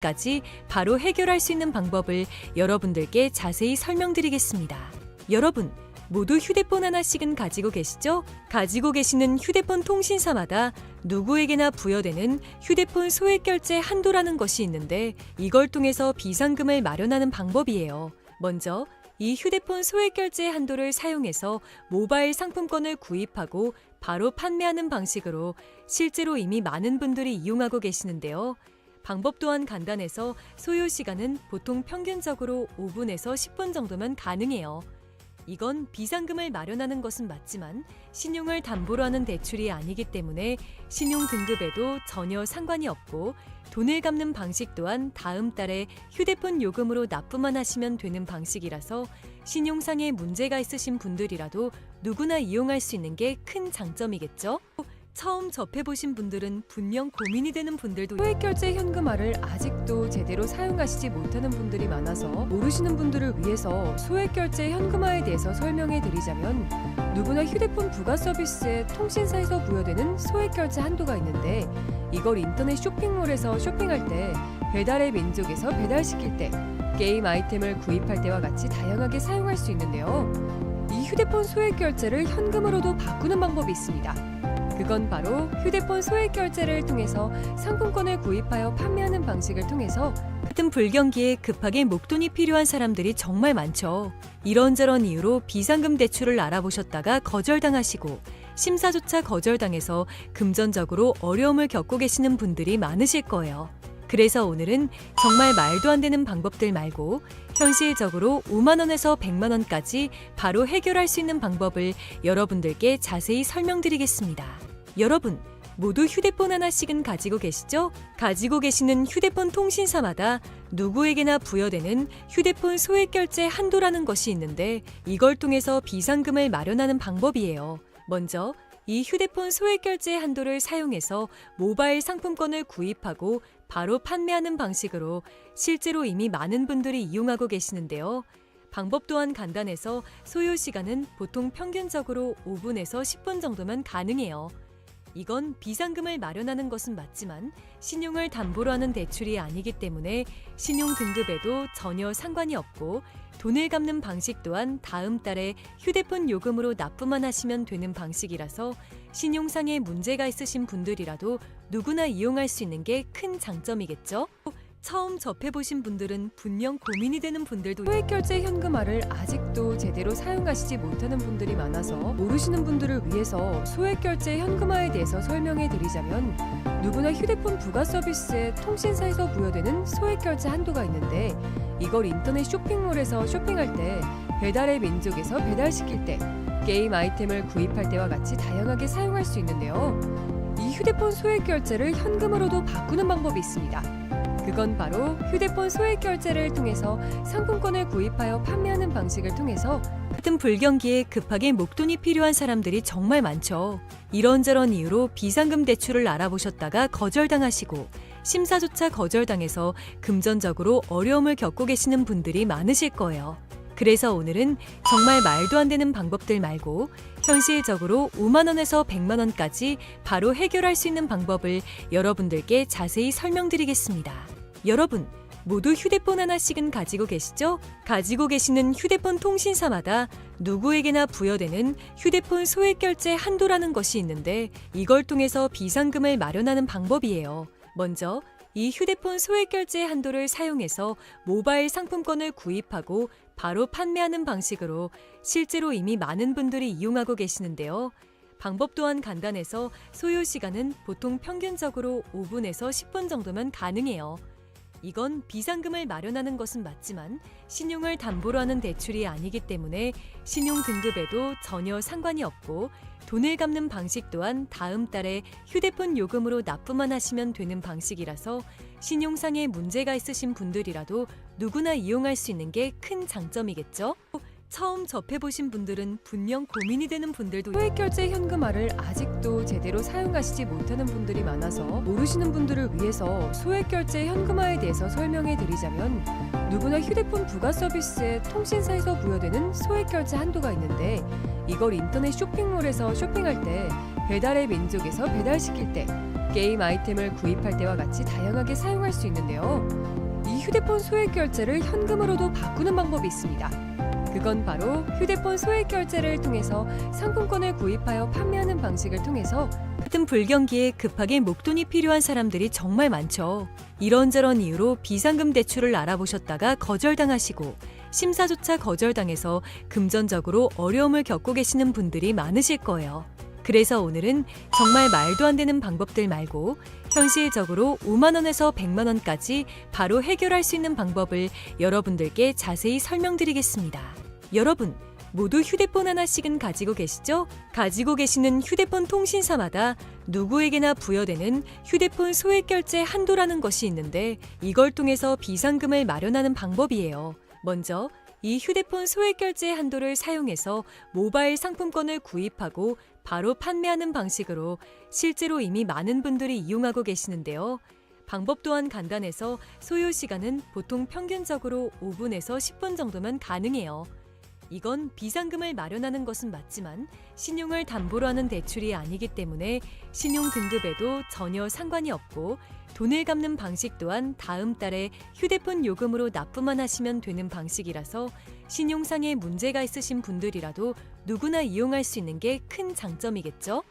까지 바로 해결할 수 있는 방법을 여러분들께 자세히 설명드리겠습니다. 여러분, 모두 휴대폰 하나씩은 가지고 계시죠? 가지고 계시는 휴대폰 통신사마다 누구에게나 부여되는 휴대폰 소액결제 한도라는 것이 있는데 이걸 통해서 비상금을 마련하는 방법이에요. 먼저 이 휴대폰 소액결제 한도를 사용해서 모바일 상품권을 구입하고 바로 판매하는 방식으로 실제로 이미 많은 분들이 이용하고 계시는데요. 방법 또한 간단해서 소요 시간은 보통 평균적으로 5분에서 10분 정도면 가능해요. 이건 비상금을 마련하는 것은 맞지만 신용을 담보로 하는 대출이 아니기 때문에 신용 등급에도 전혀 상관이 없고 돈을 갚는 방식 또한 다음 달에 휴대폰 요금으로 납부만 하시면 되는 방식이라서 신용상의 문제가 있으신 분들이라도 누구나 이용할 수 있는 게 큰 장점이겠죠? 처음 접해보신 분들은 분명 고민이 되는 분들도 소액결제 현금화를 아직도 제대로 사용하시지 못하는 분들이 많아서 모르시는 분들을 위해서 소액결제 현금화에 대해서 설명해 드리자면 누구나 휴대폰 부가 서비스에 통신사에서 부여되는 소액결제 한도가 있는데 이걸 인터넷 쇼핑몰에서 쇼핑할 때 배달의 민족에서 배달시킬 때 게임 아이템을 구입할 때와 같이 다양하게 사용할 수 있는데요. 이 휴대폰 소액결제를 현금으로도 바꾸는 방법이 있습니다. 그건 바로 휴대폰 소액결제를 통해서 상품권을 구입하여 판매하는 방식을 통해서 같은 불경기에 급하게 목돈이 필요한 사람들이 정말 많죠. 이런저런 이유로 비상금 대출을 알아보셨다가 거절당하시고 심사조차 거절당해서 금전적으로 어려움을 겪고 계시는 분들이 많으실 거예요. 그래서 오늘은 정말 말도 안 되는 방법들 말고 현실적으로 5만 원에서 100만 원까지 바로 해결할 수 있는 방법을 여러분들께 자세히 설명드리겠습니다. 여러분, 모두 휴대폰 하나씩은 가지고 계시죠? 가지고 계시는 휴대폰 통신사마다 누구에게나 부여되는 휴대폰 소액결제 한도라는 것이 있는데 이걸 통해서 비상금을 마련하는 방법이에요. 먼저 이 휴대폰 소액결제 한도를 사용해서 모바일 상품권을 구입하고 바로 판매하는 방식으로 실제로 이미 많은 분들이 이용하고 계시는데요. 방법 또한 간단해서 소요 시간은 보통 평균적으로 5분에서 10분 정도면 가능해요. 이건 비상금을 마련하는 것은 맞지만 신용을 담보로 하는 대출이 아니기 때문에 신용 등급에도 전혀 상관이 없고 돈을 갚는 방식 또한 다음 달에 휴대폰 요금으로 납부만 하시면 되는 방식이라서 신용상의 문제가 있으신 분들이라도 누구나 이용할 수 있는 게 큰 장점이겠죠? 처음 접해보신 분들은 분명 고민이 되는 분들도 소액결제 현금화를 아직도 제대로 사용하시지 못하는 분들이 많아서 모르시는 분들을 위해서 소액결제 현금화에 대해서 설명해 드리자면 누구나 휴대폰 부가 서비스에 통신사에서 부여되는 소액결제 한도가 있는데 이걸 인터넷 쇼핑몰에서 쇼핑할 때 배달의 민족에서 배달시킬 때 게임 아이템을 구입할 때와 같이 다양하게 사용할 수 있는데요. 이 휴대폰 소액결제를 현금으로도 바꾸는 방법이 있습니다. 그건 바로 휴대폰 소액결제를 통해서 상품권을 구입하여 판매하는 방식을 통해서 같은 불경기에 급하게 목돈이 필요한 사람들이 정말 많죠. 이런저런 이유로 비상금 대출을 알아보셨다가 거절당하시고 심사조차 거절당해서 금전적으로 어려움을 겪고 계시는 분들이 많으실 거예요. 그래서 오늘은 정말 말도 안 되는 방법들 말고 현실적으로 5만 원에서 100만 원까지 바로 해결할 수 있는 방법을 여러분들께 자세히 설명드리겠습니다. 여러분, 모두 휴대폰 하나씩은 가지고 계시죠? 가지고 계시는 휴대폰 통신사마다 누구에게나 부여되는 휴대폰 소액결제 한도라는 것이 있는데 이걸 통해서 비상금을 마련하는 방법이에요. 먼저 이 휴대폰 소액결제 한도를 사용해서 모바일 상품권을 구입하고 바로 판매하는 방식으로 실제로 이미 많은 분들이 이용하고 계시는데요. 방법 또한 간단해서 소요 시간은 보통 평균적으로 5분에서 10분 정도면 가능해요. 이건 비상금을 마련하는 것은 맞지만 신용을 담보로 하는 대출이 아니기 때문에 신용 등급에도 전혀 상관이 없고 돈을 갚는 방식 또한 다음 달에 휴대폰 요금으로 납부만 하시면 되는 방식이라서 신용상의 문제가 있으신 분들이라도 누구나 이용할 수 있는 게 큰 장점이겠죠? 처음 접해보신 분들은 분명 고민이 되는 분들도 소액결제 현금화를 아직도 제대로 사용하시지 못하는 분들이 많아서 모르시는 분들을 위해서 소액결제 현금화에 대해서 설명해 드리자면 누구나 휴대폰 부가 서비스에 통신사에서 부여되는 소액결제 한도가 있는데 이걸 인터넷 쇼핑몰에서 쇼핑할 때 배달의 민족에서 배달시킬 때 게임 아이템을 구입할 때와 같이 다양하게 사용할 수 있는데요. 이 휴대폰 소액 결제를 현금으로도 바꾸는 방법이 있습니다. 그건 바로 휴대폰 소액 결제를 통해서 상품권을 구입하여 판매하는 방식을 통해서 같은 불경기에 급하게 목돈이 필요한 사람들이 정말 많죠. 이런저런 이유로 비상금 대출을 알아보셨다가 거절당하시고 심사조차 거절당해서 금전적으로 어려움을 겪고 계시는 분들이 많으실 거예요. 그래서 오늘은 정말 말도 안 되는 방법들 말고 현실적으로 5만 원에서 100만 원까지 바로 해결할 수 있는 방법을 여러분들께 자세히 설명드리겠습니다. 여러분, 모두 휴대폰 하나씩은 가지고 계시죠? 가지고 계시는 휴대폰 통신사마다 누구에게나 부여되는 휴대폰 소액 결제 한도라는 것이 있는데 이걸 통해서 비상금을 마련하는 방법이에요. 먼저 이 휴대폰 소액 결제 한도를 사용해서 모바일 상품권을 구입하고 바로 판매하는 방식으로 실제로 이미 많은 분들이 이용하고 계시는데요. 방법 또한 간단해서 소요 시간은 보통 평균적으로 5분에서 10분 정도면 가능해요. 이건 비상금을 마련하는 것은 맞지만 신용을 담보로 하는 대출이 아니기 때문에 신용 등급에도 전혀 상관이 없고 돈을 갚는 방식 또한 다음 달에 휴대폰 요금으로 납부만 하시면 되는 방식이라서 신용상의 문제가 있으신 분들이라도 누구나 이용할 수 있는 게 큰 장점이겠죠?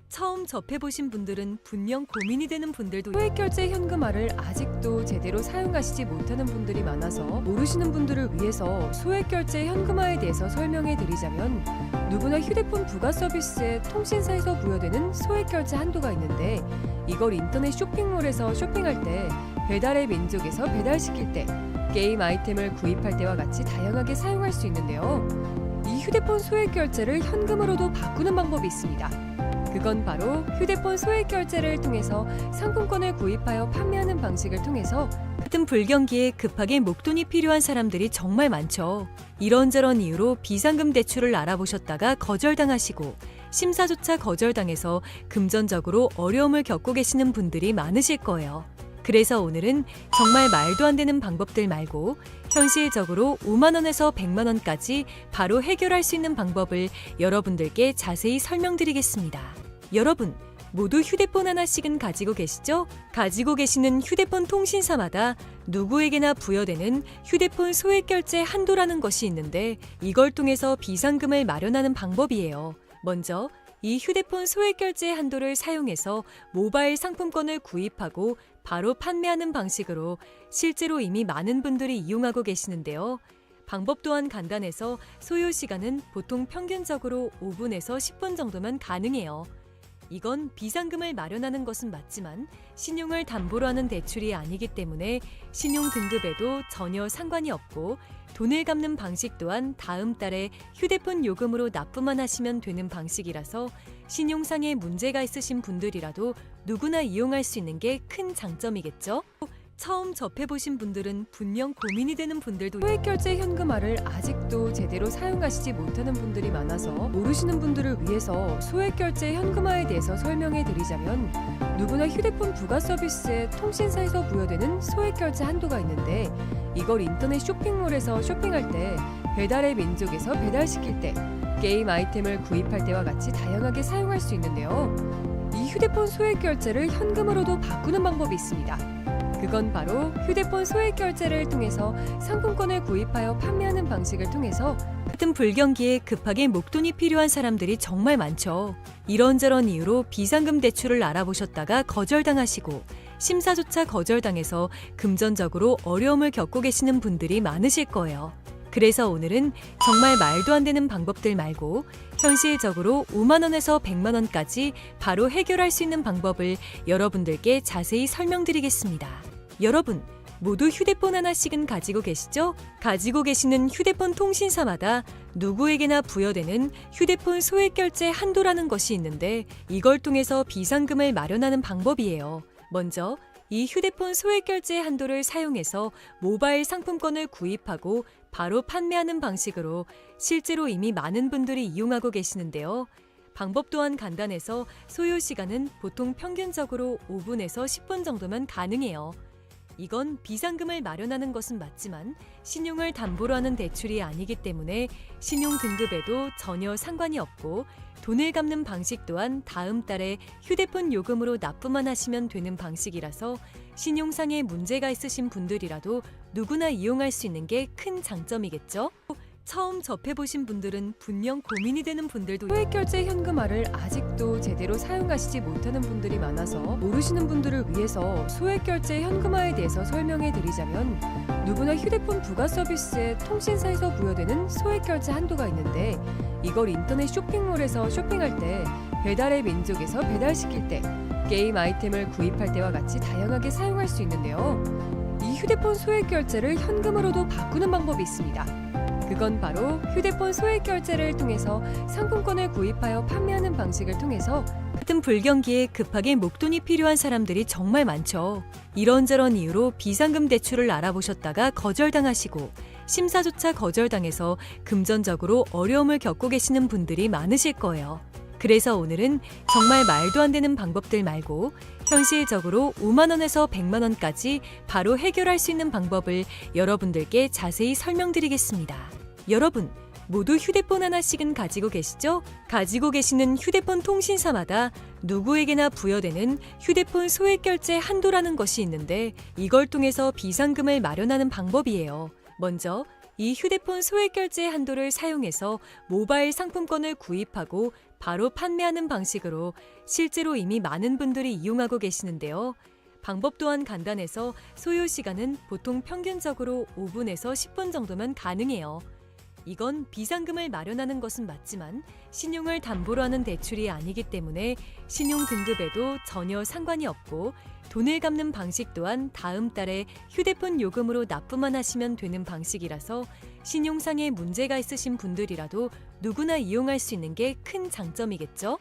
처음 접해보신 분들은 분명 고민이 되는 분들도 소액결제 현금화를 아직도 제대로 사용하시지 못하는 분들이 많아서 모르시는 분들을 위해서 소액결제 현금화에 대해서 설명해 드리자면 누구나 휴대폰 부가 서비스에 통신사에서 부여되는 소액결제 한도가 있는데 이걸 인터넷 쇼핑몰에서 쇼핑할 때 배달의 민족에서 배달시킬 때 게임 아이템을 구입할 때와 같이 다양하게 사용할 수 있는데요. 이 휴대폰 소액결제를 현금으로도 바꾸는 방법이 있습니다. 그건 바로 휴대폰 소액 결제를 통해서 상품권을 구입하여 판매하는 방식을 통해서 같은 불경기에 급하게 목돈이 필요한 사람들이 정말 많죠. 이런저런 이유로 비상금 대출을 알아보셨다가 거절당하시고 심사조차 거절당해서 금전적으로 어려움을 겪고 계시는 분들이 많으실 거예요. 그래서 오늘은 정말 말도 안 되는 방법들 말고 현실적으로 5만 원에서 100만 원까지 바로 해결할 수 있는 방법을 여러분들께 자세히 설명드리겠습니다. 여러분, 모두 휴대폰 하나씩은 가지고 계시죠? 가지고 계시는 휴대폰 통신사마다 누구에게나 부여되는 휴대폰 소액 결제 한도라는 것이 있는데 이걸 통해서 비상금을 마련하는 방법이에요. 먼저 이 휴대폰 소액 결제 한도를 사용해서 모바일 상품권을 구입하고 바로 판매하는 방식으로 실제로 이미 많은 분들이 이용하고 계시는데요. 방법 또한 간단해서 소요 시간은 보통 평균적으로 5분에서 10분 정도면 가능해요. 이건 비상금을 마련하는 것은 맞지만 신용을 담보로 하는 대출이 아니기 때문에 신용 등급에도 전혀 상관이 없고 돈을 갚는 방식 또한 다음 달에 휴대폰 요금으로 납부만 하시면 되는 방식이라서 신용상의 문제가 있으신 분들이라도 누구나 이용할 수 있는 게 큰 장점이겠죠? 처음 접해보신 분들은 분명 고민이 되는 분들도 소액결제 현금화를 아직도 제대로 사용하시지 못하는 분들이 많아서 모르시는 분들을 위해서 소액결제 현금화에 대해서 설명해 드리자면 누구나 휴대폰 부가 서비스에 통신사에서 부여되는 소액결제 한도가 있는데 이걸 인터넷 쇼핑몰에서 쇼핑할 때 배달의 민족에서 배달시킬 때 게임 아이템을 구입할 때와 같이 다양하게 사용할 수 있는데요. 이 휴대폰 소액결제를 현금으로도 바꾸는 방법이 있습니다. 그건 바로 휴대폰 소액 결제를 통해서 상품권을 구입하여 판매하는 방식을 통해서 같은 불경기에 급하게 목돈이 필요한 사람들이 정말 많죠. 이런저런 이유로 비상금 대출을 알아보셨다가 거절당하시고 심사조차 거절당해서 금전적으로 어려움을 겪고 계시는 분들이 많으실 거예요. 그래서 오늘은 정말 말도 안 되는 방법들 말고 현실적으로 5만 원에서 100만 원까지 바로 해결할 수 있는 방법을 여러분들께 자세히 설명드리겠습니다. 여러분, 모두 휴대폰 하나씩은 가지고 계시죠? 가지고 계시는 휴대폰 통신사마다 누구에게나 부여되는 휴대폰 소액 결제 한도라는 것이 있는데 이걸 통해서 비상금을 마련하는 방법이에요. 먼저 이 휴대폰 소액 결제 한도를 사용해서 모바일 상품권을 구입하고 바로 판매하는 방식으로 실제로 이미 많은 분들이 이용하고 계시는데요. 방법 또한 간단해서 소요 시간은 보통 평균적으로 5분에서 10분 정도면 가능해요. 이건 비상금을 마련하는 것은 맞지만 신용을 담보로 하는 대출이 아니기 때문에 신용 등급에도 전혀 상관이 없고 돈을 갚는 방식 또한 다음 달에 휴대폰 요금으로 납부만 하시면 되는 방식이라서 신용상에 문제가 있으신 분들이라도 누구나 이용할 수 있는 게 큰 장점이겠죠? 처음 접해보신 분들은 분명 고민이 되는 분들도 소액결제 현금화를 아직도 제대로 사용하시지 못하는 분들이 많아서 모르시는 분들을 위해서 소액결제 현금화에 대해서 설명해 드리자면 누구나 휴대폰 부가 서비스에 통신사에서 부여되는 소액결제 한도가 있는데 이걸 인터넷 쇼핑몰에서 쇼핑할 때 배달의 민족에서 배달시킬 때 게임 아이템을 구입할 때와 같이 다양하게 사용할 수 있는데요. 이 휴대폰 소액결제를 현금으로도 바꾸는 방법이 있습니다. 그건 바로 휴대폰 소액결제를 통해서 상품권을 구입하여 판매하는 방식을 통해서 같은 불경기에 급하게 목돈이 필요한 사람들이 정말 많죠. 이런저런 이유로 비상금 대출을 알아보셨다가 거절당하시고 심사조차 거절당해서 금전적으로 어려움을 겪고 계시는 분들이 많으실 거예요. 그래서 오늘은 정말 말도 안 되는 방법들 말고 현실적으로 5만 원에서 100만 원까지 바로 해결할 수 있는 방법을 여러분들께 자세히 설명드리겠습니다. 여러분, 모두 휴대폰 하나씩은 가지고 계시죠? 가지고 계시는 휴대폰 통신사마다 누구에게나 부여되는 휴대폰 소액결제 한도라는 것이 있는데 이걸 통해서 비상금을 마련하는 방법이에요. 먼저 이 휴대폰 소액결제 한도를 사용해서 모바일 상품권을 구입하고 바로 판매하는 방식으로 실제로 이미 많은 분들이 이용하고 계시는데요. 방법 또한 간단해서 소요 시간은 보통 평균적으로 5분에서 10분 정도면 가능해요. 이건 비상금을 마련하는 것은 맞지만 신용을 담보로 하는 대출이 아니기 때문에 신용 등급에도 전혀 상관이 없고 돈을 갚는 방식 또한 다음 달에 휴대폰 요금으로 납부만 하시면 되는 방식이라서 신용상에 문제가 있으신 분들이라도 누구나 이용할 수 있는 게 큰 장점이겠죠?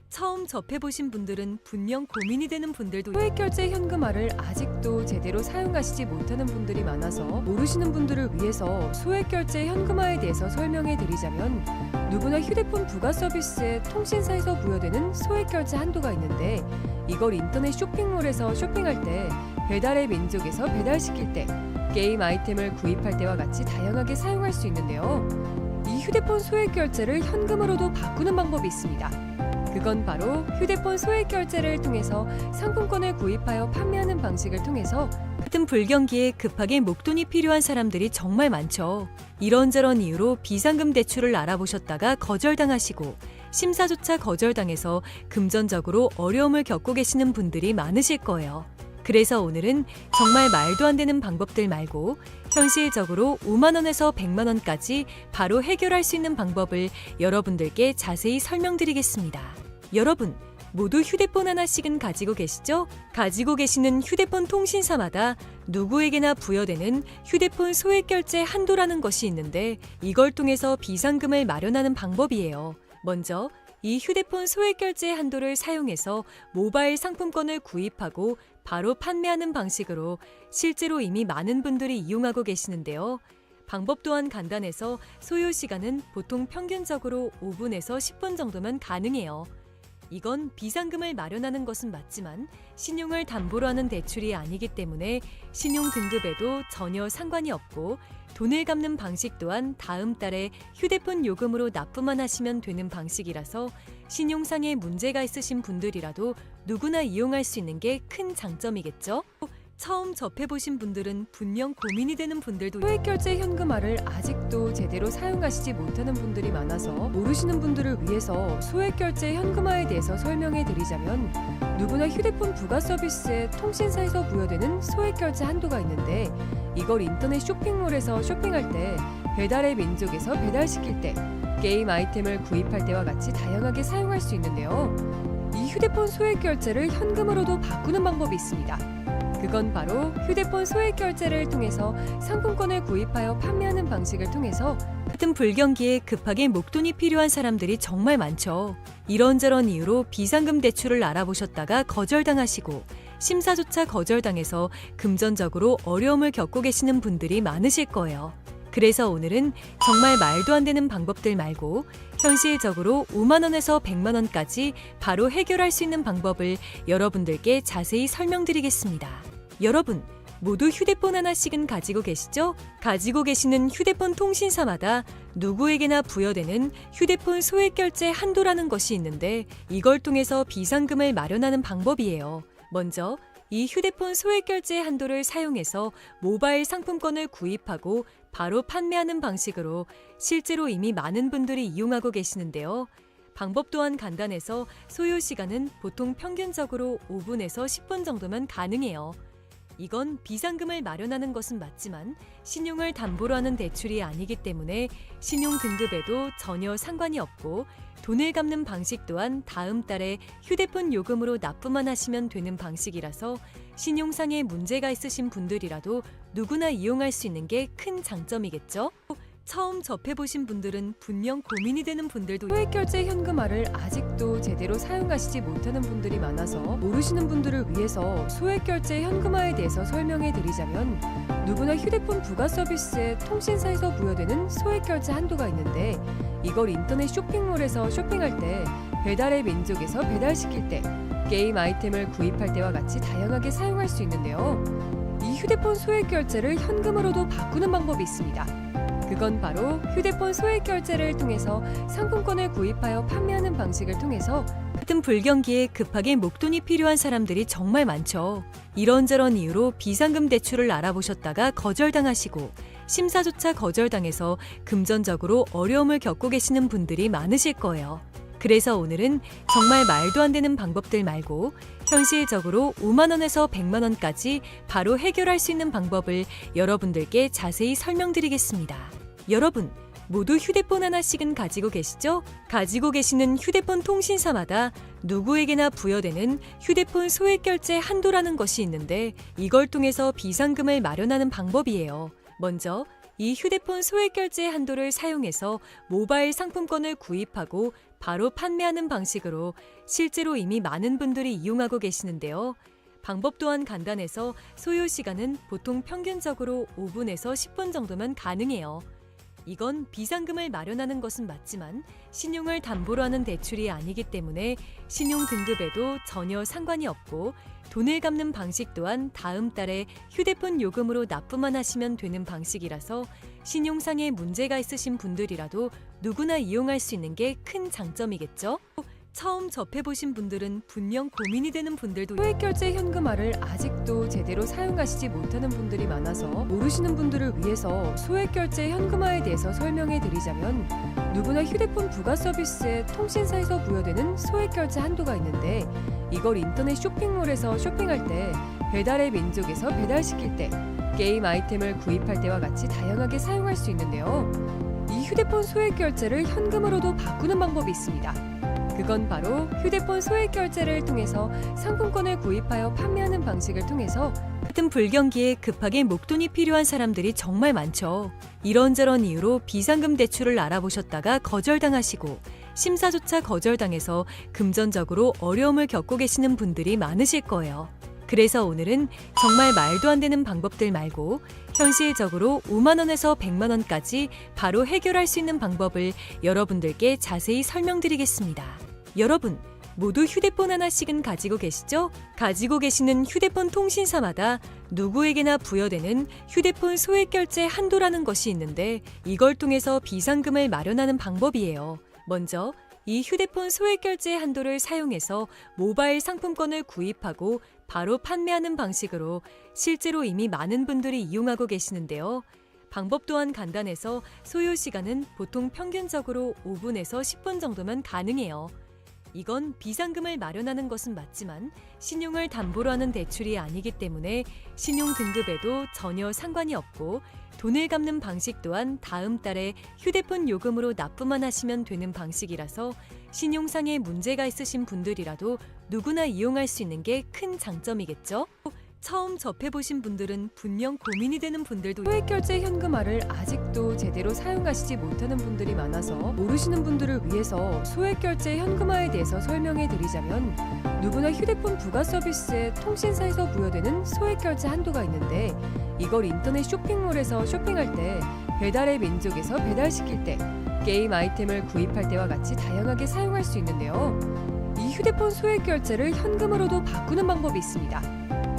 처음 접해보신 분들은 분명 고민이 되는 분들도 소액결제 현금화를 아직도 제대로 사용하시지 못하는 분들이 많아서 모르시는 분들을 위해서 소액결제 현금화에 대해서 설명해 드리자면 누구나 휴대폰 부가 서비스에 통신사에서 부여되는 소액결제 한도가 있는데 이걸 인터넷 쇼핑몰에서 쇼핑할 때 배달의 민족에서 배달시킬 때 게임 아이템을 구입할 때와 같이 다양하게 사용할 수 있는데요. 이 휴대폰 소액결제를 현금으로도 바꾸는 방법이 있습니다. 그건 바로 휴대폰 소액결제를 통해서 상품권을 구입하여 판매하는 방식을 통해서 같은 불경기에 급하게 목돈이 필요한 사람들이 정말 많죠. 이런저런 이유로 비상금 대출을 알아보셨다가 거절당하시고 심사조차 거절당해서 금전적으로 어려움을 겪고 계시는 분들이 많으실 거예요. 그래서 오늘은 정말 말도 안 되는 방법들 말고 현실적으로 5만 원에서 100만 원까지 바로 해결할 수 있는 방법을 여러분들께 자세히 설명드리겠습니다. 여러분, 모두 휴대폰 하나씩은 가지고 계시죠? 가지고 계시는 휴대폰 통신사마다 누구에게나 부여되는 휴대폰 소액결제 한도라는 것이 있는데 이걸 통해서 비상금을 마련하는 방법이에요. 먼저 이 휴대폰 소액결제 한도를 사용해서 모바일 상품권을 구입하고 바로 판매하는 방식으로 실제로 이미 많은 분들이 이용하고 계시는데요. 방법 또한 간단해서 소요 시간은 보통 평균적으로 5분에서 10분 정도면 가능해요. 이건 비상금을 마련하는 것은 맞지만 신용을 담보로 하는 대출이 아니기 때문에 신용 등급에도 전혀 상관이 없고 돈을 갚는 방식 또한 다음 달에 휴대폰 요금으로 납부만 하시면 되는 방식이라서 신용상에 문제가 있으신 분들이라도 누구나 이용할 수 있는 게 큰 장점이겠죠? 처음 접해보신 분들은 분명 고민이 되는 분들도 소액결제 현금화를 아직도 제대로 사용하시지 못하는 분들이 많아서 모르시는 분들을 위해서 소액결제 현금화에 대해서 설명해 드리자면 누구나 휴대폰 부가 서비스에 통신사에서 부여되는 소액결제 한도가 있는데 이걸 인터넷 쇼핑몰에서 쇼핑할 때 배달의 민족에서 배달시킬 때 게임 아이템을 구입할 때와 같이 다양하게 사용할 수 있는데요. 이 휴대폰 소액결제를 현금으로도 바꾸는 방법이 있습니다. 그건 바로 휴대폰 소액결제를 통해서 상품권을 구입하여 판매하는 방식을 통해서 같은 불경기에 급하게 목돈이 필요한 사람들이 정말 많죠. 이런저런 이유로 비상금 대출을 알아보셨다가 거절당하시고 심사조차 거절당해서 금전적으로 어려움을 겪고 계시는 분들이 많으실 거예요. 그래서 오늘은 정말 말도 안 되는 방법들 말고 현실적으로 5만 원에서 100만 원까지 바로 해결할 수 있는 방법을 여러분들께 자세히 설명드리겠습니다. 여러분, 모두 휴대폰 하나씩은 가지고 계시죠? 가지고 계시는 휴대폰 통신사마다 누구에게나 부여되는 휴대폰 소액결제 한도라는 것이 있는데 이걸 통해서 비상금을 마련하는 방법이에요. 먼저 이 휴대폰 소액결제 한도를 사용해서 모바일 상품권을 구입하고 바로 판매하는 방식으로 실제로 이미 많은 분들이 이용하고 계시는데요. 방법 또한 간단해서 소요 시간은 보통 평균적으로 5분에서 10분 정도면 가능해요. 이건 비상금을 마련하는 것은 맞지만 신용을 담보로 하는 대출이 아니기 때문에 신용 등급에도 전혀 상관이 없고 돈을 갚는 방식 또한 다음 달에 휴대폰 요금으로 납부만 하시면 되는 방식이라서 신용상의 문제가 있으신 분들이라도 누구나 이용할 수 있는 게 큰 장점이겠죠? 처음 접해보신 분들은 분명 고민이 되는 분들도 소액결제 현금화를 아직도 제대로 사용하시지 못하는 분들이 많아서 모르시는 분들을 위해서 소액결제 현금화에 대해서 설명해 드리자면 누구나 휴대폰 부가 서비스에 통신사에서 부여되는 소액결제 한도가 있는데 이걸 인터넷 쇼핑몰에서 쇼핑할 때 배달의 민족에서 배달시킬 때 게임 아이템을 구입할 때와 같이 다양하게 사용할 수 있는데요. 이 휴대폰 소액결제를 현금으로도 바꾸는 방법이 있습니다. 그건 바로 휴대폰 소액결제를 통해서 상품권을 구입하여 판매하는 방식을 통해서 같은 불경기에 급하게 목돈이 필요한 사람들이 정말 많죠. 이런저런 이유로 비상금 대출을 알아보셨다가 거절당하시고 심사조차 거절당해서 금전적으로 어려움을 겪고 계시는 분들이 많으실 거예요. 그래서 오늘은 정말 말도 안 되는 방법들 말고 현실적으로 5만 원에서 100만 원까지 바로 해결할 수 있는 방법을 여러분들께 자세히 설명드리겠습니다. 여러분, 모두 휴대폰 하나씩은 가지고 계시죠? 가지고 계시는 휴대폰 통신사마다 누구에게나 부여되는 휴대폰 소액결제 한도라는 것이 있는데 이걸 통해서 비상금을 마련하는 방법이에요. 먼저 이 휴대폰 소액결제 한도를 사용해서 모바일 상품권을 구입하고 바로 판매하는 방식으로 실제로 이미 많은 분들이 이용하고 계시는데요. 방법 또한 간단해서 소요 시간은 보통 평균적으로 5분에서 10분 정도면 가능해요. 이건 비상금을 마련하는 것은 맞지만 신용을 담보로 하는 대출이 아니기 때문에 신용 등급에도 전혀 상관이 없고 돈을 갚는 방식 또한 다음 달에 휴대폰 요금으로 납부만 하시면 되는 방식이라서 신용상의 문제가 있으신 분들이라도 누구나 이용할 수 있는 게 큰 장점이겠죠? 처음 접해보신 분들은 분명 고민이 되는 분들도 소액결제 현금화를 아직도 제대로 사용하시지 못하는 분들이 많아서 모르시는 분들을 위해서 소액결제 현금화에 대해서 설명해 드리자면 누구나 휴대폰 부가 서비스에 통신사에서 부여되는 소액결제 한도가 있는데 이걸 인터넷 쇼핑몰에서 쇼핑할 때 배달의 민족에서 배달시킬 때 게임 아이템을 구입할 때와 같이 다양하게 사용할 수 있는데요. 이 휴대폰 소액결제를 현금으로도 바꾸는 방법이 있습니다. 그건 바로 휴대폰 소액결제를 통해서 상품권을 구입하여 판매하는 방식을 통해서 같은 불경기에 급하게 목돈이 필요한 사람들이 정말 많죠. 이런저런 이유로 비상금 대출을 알아보셨다가 거절당하시고 심사조차 거절당해서 금전적으로 어려움을 겪고 계시는 분들이 많으실 거예요. 그래서 오늘은 정말 말도 안 되는 방법들 말고 현실적으로 5만 원에서 100만 원까지 바로 해결할 수 있는 방법을 여러분들께 자세히 설명드리겠습니다. 여러분, 모두 휴대폰 하나씩은 가지고 계시죠? 가지고 계시는 휴대폰 통신사마다 누구에게나 부여되는 휴대폰 소액결제 한도라는 것이 있는데 이걸 통해서 비상금을 마련하는 방법이에요. 먼저 이 휴대폰 소액결제 한도를 사용해서 모바일 상품권을 구입하고 바로 판매하는 방식으로 실제로 이미 많은 분들이 이용하고 계시는데요. 방법 또한 간단해서 소요 시간은 보통 평균적으로 5분에서 10분 정도면 가능해요. 이건 비상금을 마련하는 것은 맞지만 신용을 담보로 하는 대출이 아니기 때문에 신용 등급에도 전혀 상관이 없고 돈을 갚는 방식 또한 다음 달에 휴대폰 요금으로 납부만 하시면 되는 방식이라서 신용상의 문제가 있으신 분들이라도 누구나 이용할 수 있는 게 큰 장점이겠죠? 처음 접해보신 분들은 분명 고민이 되는 분들도 소액결제 현금화를 아직도 제대로 사용하시지 못하는 분들이 많아서 모르시는 분들을 위해서 소액결제 현금화에 대해서 설명해 드리자면 누구나 휴대폰 부가 서비스에 통신사에서 부여되는 소액결제 한도가 있는데 이걸 인터넷 쇼핑몰에서 쇼핑할 때 배달의 민족에서 배달시킬 때 게임 아이템을 구입할 때와 같이 다양하게 사용할 수 있는데요. 이 휴대폰 소액결제를 현금으로도 바꾸는 방법이 있습니다.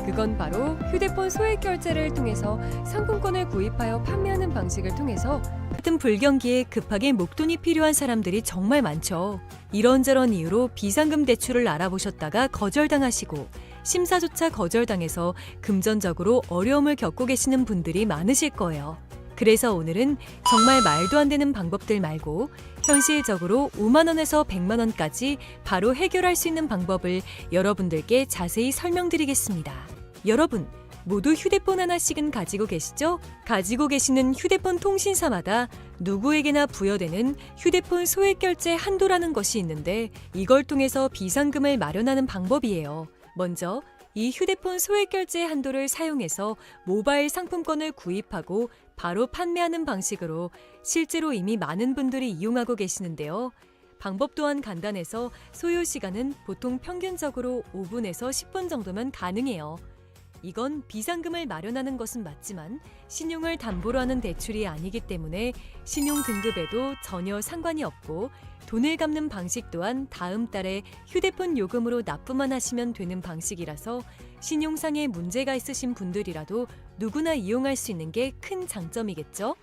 그건 바로 휴대폰 소액 결제를 통해서 상품권을 구입하여 판매하는 방식을 통해서 같은 불경기에 급하게 목돈이 필요한 사람들이 정말 많죠. 이런저런 이유로 비상금 대출을 알아보셨다가 거절당하시고 심사조차 거절당해서 금전적으로 어려움을 겪고 계시는 분들이 많으실 거예요. 그래서 오늘은 정말 말도 안 되는 방법들 말고 현실적으로 5만 원에서 100만 원까지 바로 해결할 수 있는 방법을 여러분들께 자세히 설명드리겠습니다. 여러분, 모두 휴대폰 하나씩은 가지고 계시죠? 가지고 계시는 휴대폰 통신사마다 누구에게나 부여되는 휴대폰 소액 결제 한도라는 것이 있는데 이걸 통해서 비상금을 마련하는 방법이에요. 먼저 이 휴대폰 소액 결제 한도를 사용해서 모바일 상품권을 구입하고 바로 판매하는 방식으로 실제로 이미 많은 분들이 이용하고 계시는데요. 방법 또한 간단해서 소요 시간은 보통 평균적으로 5분에서 10분 정도면 가능해요. 이건 비상금을 마련하는 것은 맞지만 신용을 담보로 하는 대출이 아니기 때문에 신용 등급에도 전혀 상관이 없고 돈을 갚는 방식 또한 다음 달에 휴대폰 요금으로 납부만 하시면 되는 방식이라서 신용상에 문제가 있으신 분들이라도 누구나 이용할 수 있는 게 큰 장점이겠죠?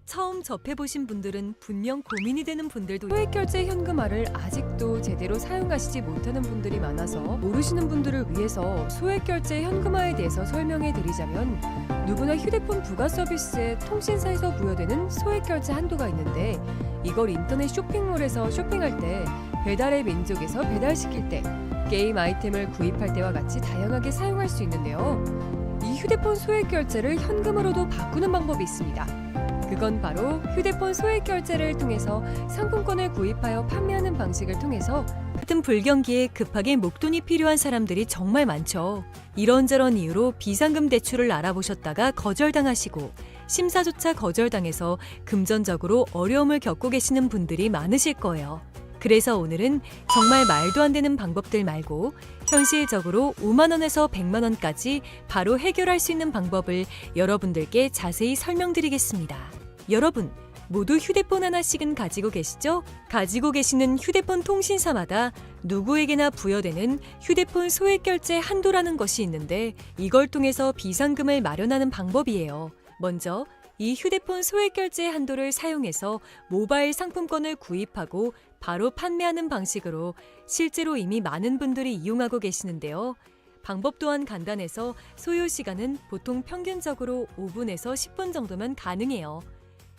처음 접해보신 분들은 분명 고민이 되는 분들도 소액결제 현금화를 아직도 제대로 사용하시지 못하는 분들이 많아서 모르시는 분들을 위해서 소액결제 현금화에 대해서 설명해 드리자면 누구나 휴대폰 부가 서비스에 통신사에서 부여되는 소액결제 한도가 있는데 이걸 인터넷 쇼핑몰에서 쇼핑할 때 배달의 민족에서 배달시킬 때 게임 아이템을 구입할 때와 같이 다양하게 사용할 수 있는데요. 이 휴대폰 소액결제를 현금으로도 바꾸는 방법이 있습니다. 그건 바로 휴대폰 소액 결제를 통해서 상품권을 구입하여 판매하는 방식을 통해서 같은 불경기에 급하게 목돈이 필요한 사람들이 정말 많죠. 이런저런 이유로 비상금 대출을 알아보셨다가 거절당하시고 심사조차 거절당해서 금전적으로 어려움을 겪고 계시는 분들이 많으실 거예요. 그래서 오늘은 정말 말도 안 되는 방법들 말고 현실적으로 5만 원에서 100만 원까지 바로 해결할 수 있는 방법을 여러분들께 자세히 설명드리겠습니다. 여러분, 모두 휴대폰 하나씩은 가지고 계시죠? 가지고 계시는 휴대폰 통신사마다 누구에게나 부여되는 휴대폰 소액 결제 한도라는 것이 있는데 이걸 통해서 비상금을 마련하는 방법이에요. 먼저 이 휴대폰 소액 결제 한도를 사용해서 모바일 상품권을 구입하고 바로 판매하는 방식으로 실제로 이미 많은 분들이 이용하고 계시는데요. 방법 또한 간단해서 소요 시간은 보통 평균적으로 5분에서 10분 정도면 가능해요.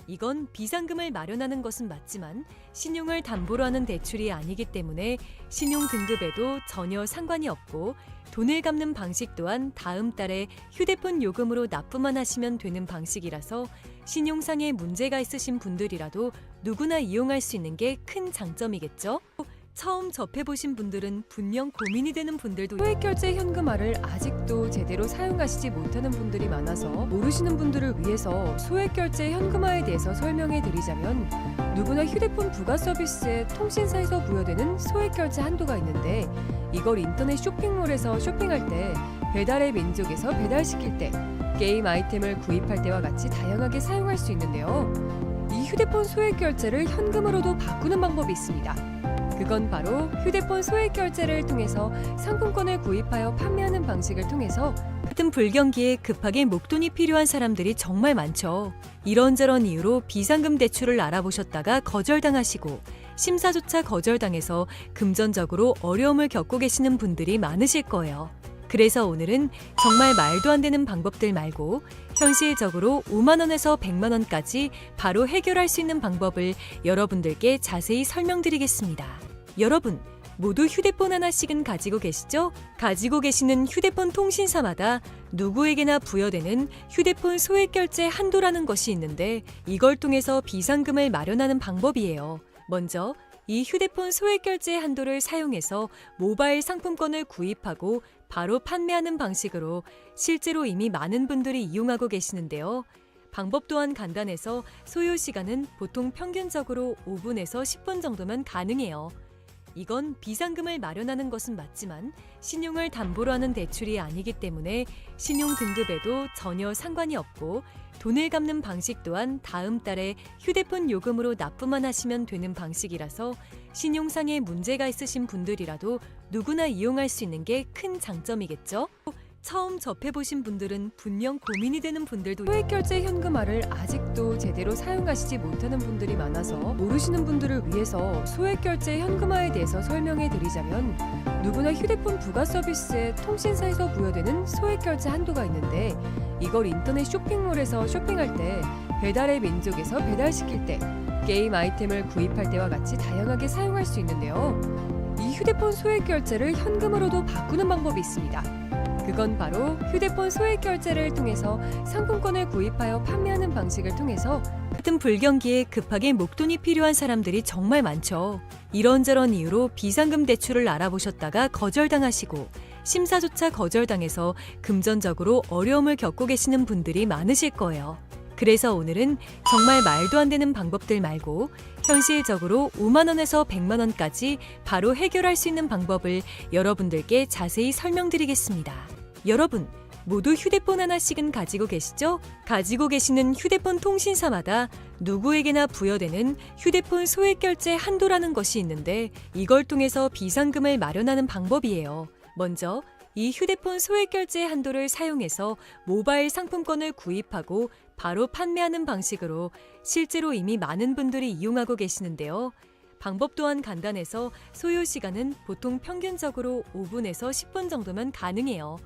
이건 비상금을 마련하는 것은 맞지만 신용을 담보로 하는 대출이 아니기 때문에 신용 등급에도 전혀 상관이 없고 돈을 갚는 방식 또한 다음 달에 휴대폰 요금으로 납부만 하시면 되는 방식이라서 신용상에 문제가 있으신 분들이라도 누구나 이용할 수 있는 게 큰 장점이겠죠? 처음 접해보신 분들은 분명 고민이 되는 분들도 소액결제 현금화를 아직도 제대로 사용하시지 못하는 분들이 많아서 모르시는 분들을 위해서 소액결제 현금화에 대해서 설명해 드리자면 누구나 휴대폰 부가 서비스에 통신사에서 부여되는 소액결제 한도가 있는데 이걸 인터넷 쇼핑몰에서 쇼핑할 때 배달의 민족에서 배달시킬 때 게임 아이템을 구입할 때와 같이 다양하게 사용할 수 있는데요. 이 휴대폰 소액결제를 현금으로도 바꾸는 방법이 있습니다. 그건 바로 휴대폰 소액 결제를 통해서 상품권을 구입하여 판매하는 방식을 통해서 같은 불경기에 급하게 목돈이 필요한 사람들이 정말 많죠. 이런저런 이유로 비상금 대출을 알아보셨다가 거절당하시고 심사조차 거절당해서 금전적으로 어려움을 겪고 계시는 분들이 많으실 거예요. 그래서 오늘은 정말 말도 안 되는 방법들 말고 현실적으로 5만 원에서 100만 원까지 바로 해결할 수 있는 방법을 여러분들께 자세히 설명드리겠습니다. 여러분, 모두 휴대폰 하나씩은 가지고 계시죠? 가지고 계시는 휴대폰 통신사마다 누구에게나 부여되는 휴대폰 소액 결제 한도라는 것이 있는데 이걸 통해서 비상금을 마련하는 방법이에요. 먼저 이 휴대폰 소액 결제 한도를 사용해서 모바일 상품권을 구입하고 바로 판매하는 방식으로 실제로 이미 많은 분들이 이용하고 계시는데요. 방법 또한 간단해서 소요 시간은 보통 평균적으로 5분에서 10분 정도면 가능해요. 이건 비상금을 마련하는 것은 맞지만 신용을 담보로 하는 대출이 아니기 때문에 신용 등급에도 전혀 상관이 없고 돈을 갚는 방식 또한 다음 달에 휴대폰 요금으로 납부만 하시면 되는 방식이라서 신용상에 문제가 있으신 분들이라도 누구나 이용할 수 있는 게 큰 장점이겠죠? 처음 접해보신 분들은 분명 고민이 되는 분들도 소액결제 현금화를 아직도 제대로 사용하시지 못하는 분들이 많아서 모르시는 분들을 위해서 소액결제 현금화에 대해서 설명해 드리자면 누구나 휴대폰 부가 서비스에 통신사에서 부여되는 소액결제 한도가 있는데 이걸 인터넷 쇼핑몰에서 쇼핑할 때 배달의 민족에서 배달시킬 때 게임 아이템을 구입할 때와 같이 다양하게 사용할 수 있는데요. 이 휴대폰 소액결제를 현금으로도 바꾸는 방법이 있습니다. 그건 바로 휴대폰 소액결제를 통해서 상품권을 구입하여 판매하는 방식을 통해서 같은 불경기에 급하게 목돈이 필요한 사람들이 정말 많죠. 이런저런 이유로 비상금 대출을 알아보셨다가 거절당하시고 심사조차 거절당해서 금전적으로 어려움을 겪고 계시는 분들이 많으실 거예요. 그래서 오늘은 정말 말도 안 되는 방법들 말고 현실적으로 5만 원에서 100만 원까지 바로 해결할 수 있는 방법을 여러분들께 자세히 설명드리겠습니다. 여러분, 모두 휴대폰 하나씩은 가지고 계시죠? 가지고 계시는 휴대폰 통신사마다 누구에게나 부여되는 휴대폰 소액결제 한도라는 것이 있는데 이걸 통해서 비상금을 마련하는 방법이에요. 먼저 이 휴대폰 소액결제 한도를 사용해서 모바일 상품권을 구입하고 바로 판매하는 방식으로 실제로 이미 많은 분들이 이용하고 계시는데요. 방법 또한 간단해서 소요 시간은 보통 평균적으로 5분에서 10분 정도면 가능해요.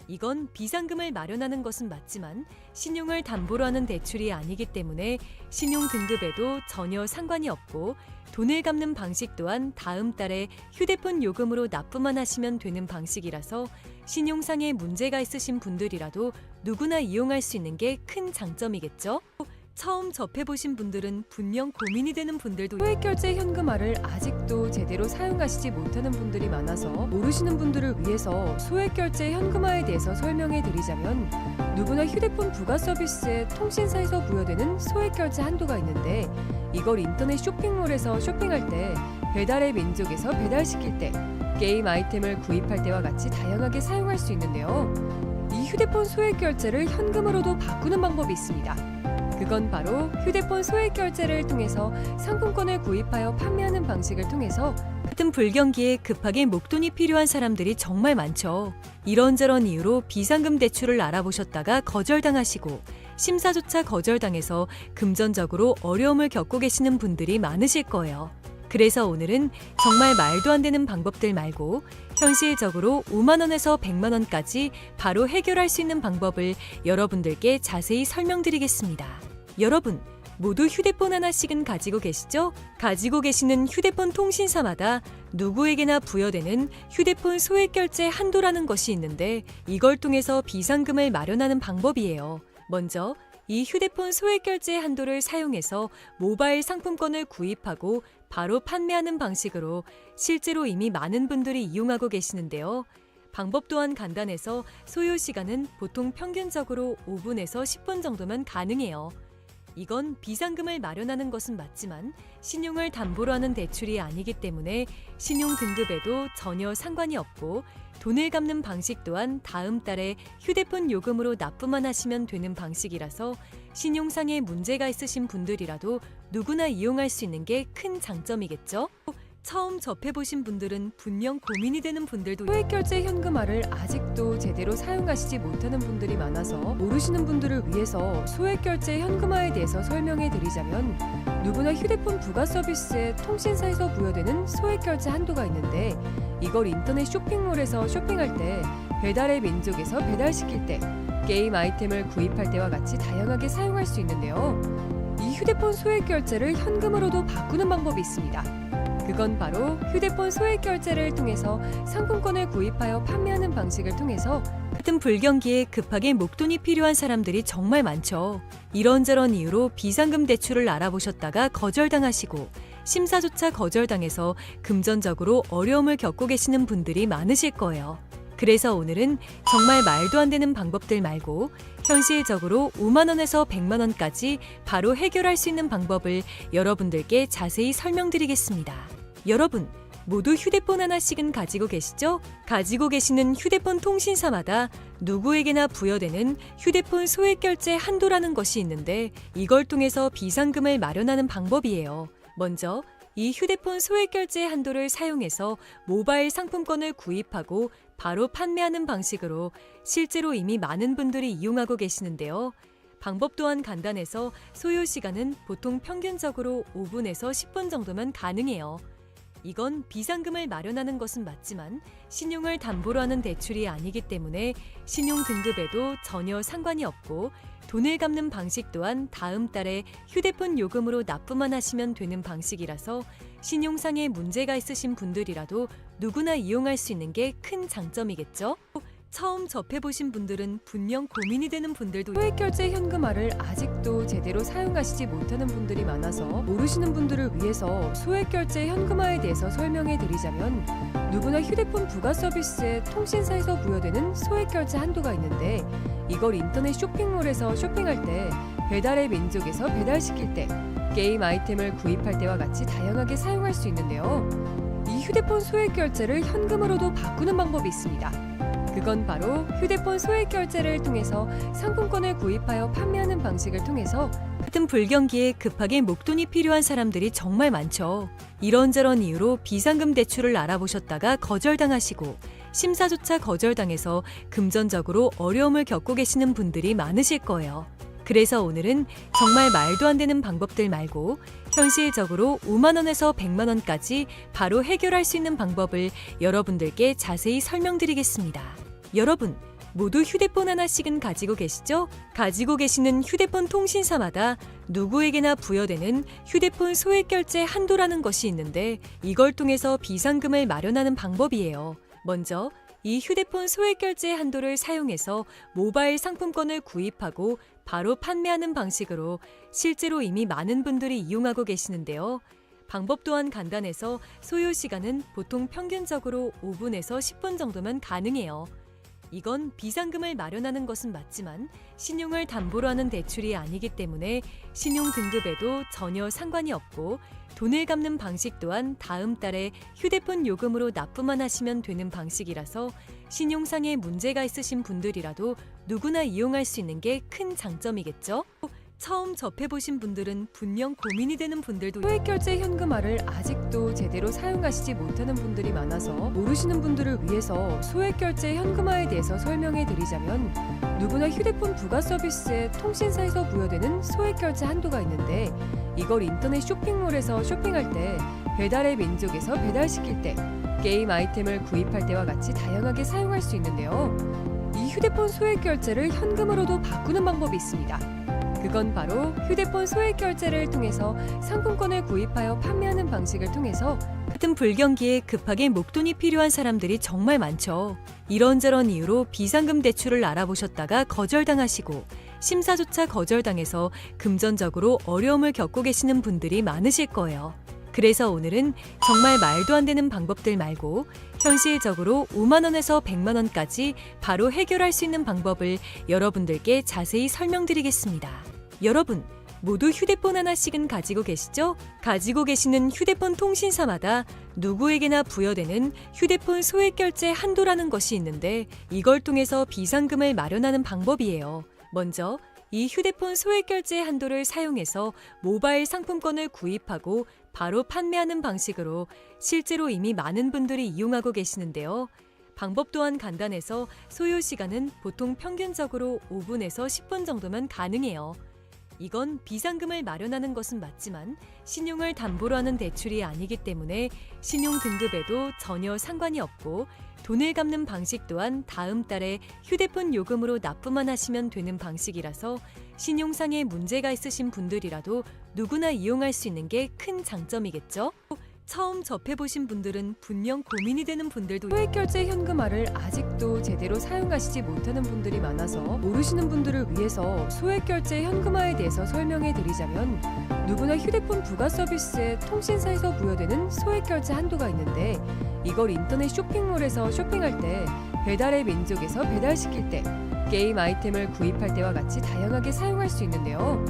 이건 비상금을 마련하는 것은 맞지만 신용을 담보로 하는 대출이 아니기 때문에 신용 등급에도 전혀 상관이 없고 돈을 갚는 방식 또한 다음 달에 휴대폰 요금으로 납부만 하시면 되는 방식이라서 신용상의 문제가 있으신 분들이라도 누구나 이용할 수 있는 게 큰 장점이겠죠? 처음 접해보신 분들은 분명 고민이 되는 분들도 소액결제 현금화를 아직도 제대로 사용하시지 못하는 분들이 많아서 모르시는 분들을 위해서 소액결제 현금화에 대해서 설명해 드리자면 누구나 휴대폰 부가 서비스에 통신사에서 부여되는 소액결제 한도가 있는데 이걸 인터넷 쇼핑몰에서 쇼핑할 때 배달의 민족에서 배달시킬 때 게임 아이템을 구입할 때와 같이 다양하게 사용할 수 있는데요. 이 휴대폰 소액결제를 현금으로도 바꾸는 방법이 있습니다. 그건 바로 휴대폰 소액결제를 통해서 상품권을 구입하여 판매하는 방식을 통해서 같은 불경기에 급하게 목돈이 필요한 사람들이 정말 많죠. 이런저런 이유로 비상금 대출을 알아보셨다가 거절당하시고 심사조차 거절당해서 금전적으로 어려움을 겪고 계시는 분들이 많으실 거예요. 그래서 오늘은 정말 말도 안 되는 방법들 말고 현실적으로 5만 원에서 100만 원까지 바로 해결할 수 있는 방법을 여러분들께 자세히 설명드리겠습니다. 여러분, 모두 휴대폰 하나씩은 가지고 계시죠? 가지고 계시는 휴대폰 통신사마다 누구에게나 부여되는 휴대폰 소액결제 한도라는 것이 있는데 이걸 통해서 비상금을 마련하는 방법이에요. 먼저 이 휴대폰 소액결제 한도를 사용해서 모바일 상품권을 구입하고 바로 판매하는 방식으로 실제로 이미 많은 분들이 이용하고 계시는데요. 방법 또한 간단해서 소요 시간은 보통 평균적으로 5분에서 10분 정도면 가능해요. 이건 비상금을 마련하는 것은 맞지만 신용을 담보로 하는 대출이 아니기 때문에 신용 등급에도 전혀 상관이 없고 돈을 갚는 방식 또한 다음 달에 휴대폰 요금으로 납부만 하시면 되는 방식이라서 신용상의 문제가 있으신 분들이라도 누구나 이용할 수 있는 게 큰 장점이겠죠? 처음 접해보신 분들은 분명 고민이 되는 분들도 소액결제 현금화를 아직도 제대로 사용하시지 못하는 분들이 많아서 모르시는 분들을 위해서 소액결제 현금화에 대해서 설명해 드리자면 누구나 휴대폰 부가 서비스에 통신사에서 부여되는 소액결제 한도가 있는데 이걸 인터넷 쇼핑몰에서 쇼핑할 때 배달의 민족에서 배달시킬 때 게임 아이템을 구입할 때와 같이 다양하게 사용할 수 있는데요. 이 휴대폰 소액결제를 현금으로도 바꾸는 방법이 있습니다. 그건 바로 휴대폰 소액결제를 통해서 상품권을 구입하여 판매하는 방식을 통해서 같은 불경기에 급하게 목돈이 필요한 사람들이 정말 많죠. 이런저런 이유로 비상금 대출을 알아보셨다가 거절당하시고 심사조차 거절당해서 금전적으로 어려움을 겪고 계시는 분들이 많으실 거예요. 그래서 오늘은 정말 말도 안 되는 방법들 말고 현실적으로 5만 원에서 100만 원까지 바로 해결할 수 있는 방법을 여러분들께 자세히 설명드리겠습니다. 여러분, 모두 휴대폰 하나씩은 가지고 계시죠? 가지고 계시는 휴대폰 통신사마다 누구에게나 부여되는 휴대폰 소액결제 한도라는 것이 있는데 이걸 통해서 비상금을 마련하는 방법이에요. 먼저 이 휴대폰 소액결제 한도를 사용해서 모바일 상품권을 구입하고 바로 판매하는 방식으로 실제로 이미 많은 분들이 이용하고 계시는데요. 방법 또한 간단해서 소요 시간은 보통 평균적으로 5분에서 10분 정도면 가능해요. 이건 비상금을 마련하는 것은 맞지만 신용을 담보로 하는 대출이 아니기 때문에 신용 등급에도 전혀 상관이 없고 돈을 갚는 방식 또한 다음 달에 휴대폰 요금으로 납부만 하시면 되는 방식이라서 신용상에 문제가 있으신 분들이라도 누구나 이용할 수 있는 게 큰 장점이겠죠? 처음 접해보신 분들은 분명 고민이 되는 분들도 소액결제 현금화를 아직도 제대로 사용하시지 못하는 분들이 많아서 모르시는 분들을 위해서 소액결제 현금화에 대해서 설명해 드리자면 누구나 휴대폰 부가 서비스에 통신사에서 부여되는 소액결제 한도가 있는데 이걸 인터넷 쇼핑몰에서 쇼핑할 때 배달의 민족에서 배달시킬 때 게임 아이템을 구입할 때와 같이 다양하게 사용할 수 있는데요. 이 휴대폰 소액결제를 현금으로도 바꾸는 방법이 있습니다. 그건 바로 휴대폰 소액결제를 통해서 상품권을 구입하여 판매하는 방식을 통해서 같은 불경기에 급하게 목돈이 필요한 사람들이 정말 많죠. 이런저런 이유로 비상금 대출을 알아보셨다가 거절당하시고 심사조차 거절당해서 금전적으로 어려움을 겪고 계시는 분들이 많으실 거예요. 그래서 오늘은 정말 말도 안 되는 방법들 말고 현실적으로 5만 원에서 100만 원까지 바로 해결할 수 있는 방법을 여러분들께 자세히 설명드리겠습니다. 여러분, 모두 휴대폰 하나씩은 가지고 계시죠? 가지고 계시는 휴대폰 통신사마다 누구에게나 부여되는 휴대폰 소액결제 한도라는 것이 있는데 이걸 통해서 비상금을 마련하는 방법이에요. 먼저 이 휴대폰 소액결제 한도를 사용해서 모바일 상품권을 구입하고 바로 판매하는 방식으로 실제로 이미 많은 분들이 이용하고 계시는데요. 방법 또한 간단해서 소요 시간은 보통 평균적으로 5분에서 10분 정도면 가능해요. 이건 비상금을 마련하는 것은 맞지만 신용을 담보로 하는 대출이 아니기 때문에 신용 등급에도 전혀 상관이 없고 돈을 갚는 방식 또한 다음 달에 휴대폰 요금으로 납부만 하시면 되는 방식이라서 신용상에 문제가 있으신 분들이라도 누구나 이용할 수 있는 게 큰 장점이겠죠? 처음 접해보신 분들은 분명 고민이 되는 분들도 소액결제 현금화를 아직도 제대로 사용하시지 못하는 분들이 많아서 모르시는 분들을 위해서 소액결제 현금화에 대해서 설명해 드리자면 누구나 휴대폰 부가 서비스에 통신사에서 부여되는 소액결제 한도가 있는데 이걸 인터넷 쇼핑몰에서 쇼핑할 때 배달의 민족에서 배달시킬 때 게임 아이템을 구입할 때와 같이 다양하게 사용할 수 있는데요. 이 휴대폰 소액결제를 현금으로도 바꾸는 방법이 있습니다. 그건 바로 휴대폰 소액결제를 통해서 상품권을 구입하여 판매하는 방식을 통해서 같은 불경기에 급하게 목돈이 필요한 사람들이 정말 많죠. 이런저런 이유로 비상금 대출을 알아보셨다가 거절당하시고 심사조차 거절당해서 금전적으로 어려움을 겪고 계시는 분들이 많으실 거예요. 그래서 오늘은 정말 말도 안 되는 방법들 말고 현실적으로 5만 원에서 100만 원까지 바로 해결할 수 있는 방법을 여러분들께 자세히 설명드리겠습니다. 여러분, 모두 휴대폰 하나씩은 가지고 계시죠? 가지고 계시는 휴대폰 통신사마다 누구에게나 부여되는 휴대폰 소액결제 한도라는 것이 있는데 이걸 통해서 비상금을 마련하는 방법이에요. 먼저 이 휴대폰 소액결제 한도를 사용해서 모바일 상품권을 구입하고 바로 판매하는 방식으로 실제로 이미 많은 분들이 이용하고 계시는데요. 방법 또한 간단해서 소요 시간은 보통 평균적으로 5분에서 10분 정도면 가능해요. 이건 비상금을 마련하는 것은 맞지만 신용을 담보로 하는 대출이 아니기 때문에 신용 등급에도 전혀 상관이 없고 돈을 갚는 방식 또한 다음 달에 휴대폰 요금으로 납부만 하시면 되는 방식이라서 신용상에 문제가 있으신 분들이라도 누구나 이용할 수 있는 게 큰 장점이겠죠? 처음 접해보신 분들은 분명 고민이 되는 분들도 소액결제 현금화를 아직도 제대로 사용하시지 못하는 분들이 많아서 모르시는 분들을 위해서 소액결제 현금화에 대해서 설명해 드리자면 누구나 휴대폰 부가 서비스에 통신사에서 부여되는 소액결제 한도가 있는데 이걸 인터넷 쇼핑몰에서 쇼핑할 때 배달의 민족에서 배달시킬 때 게임 아이템을 구입할 때와 같이 다양하게 사용할 수 있는데요.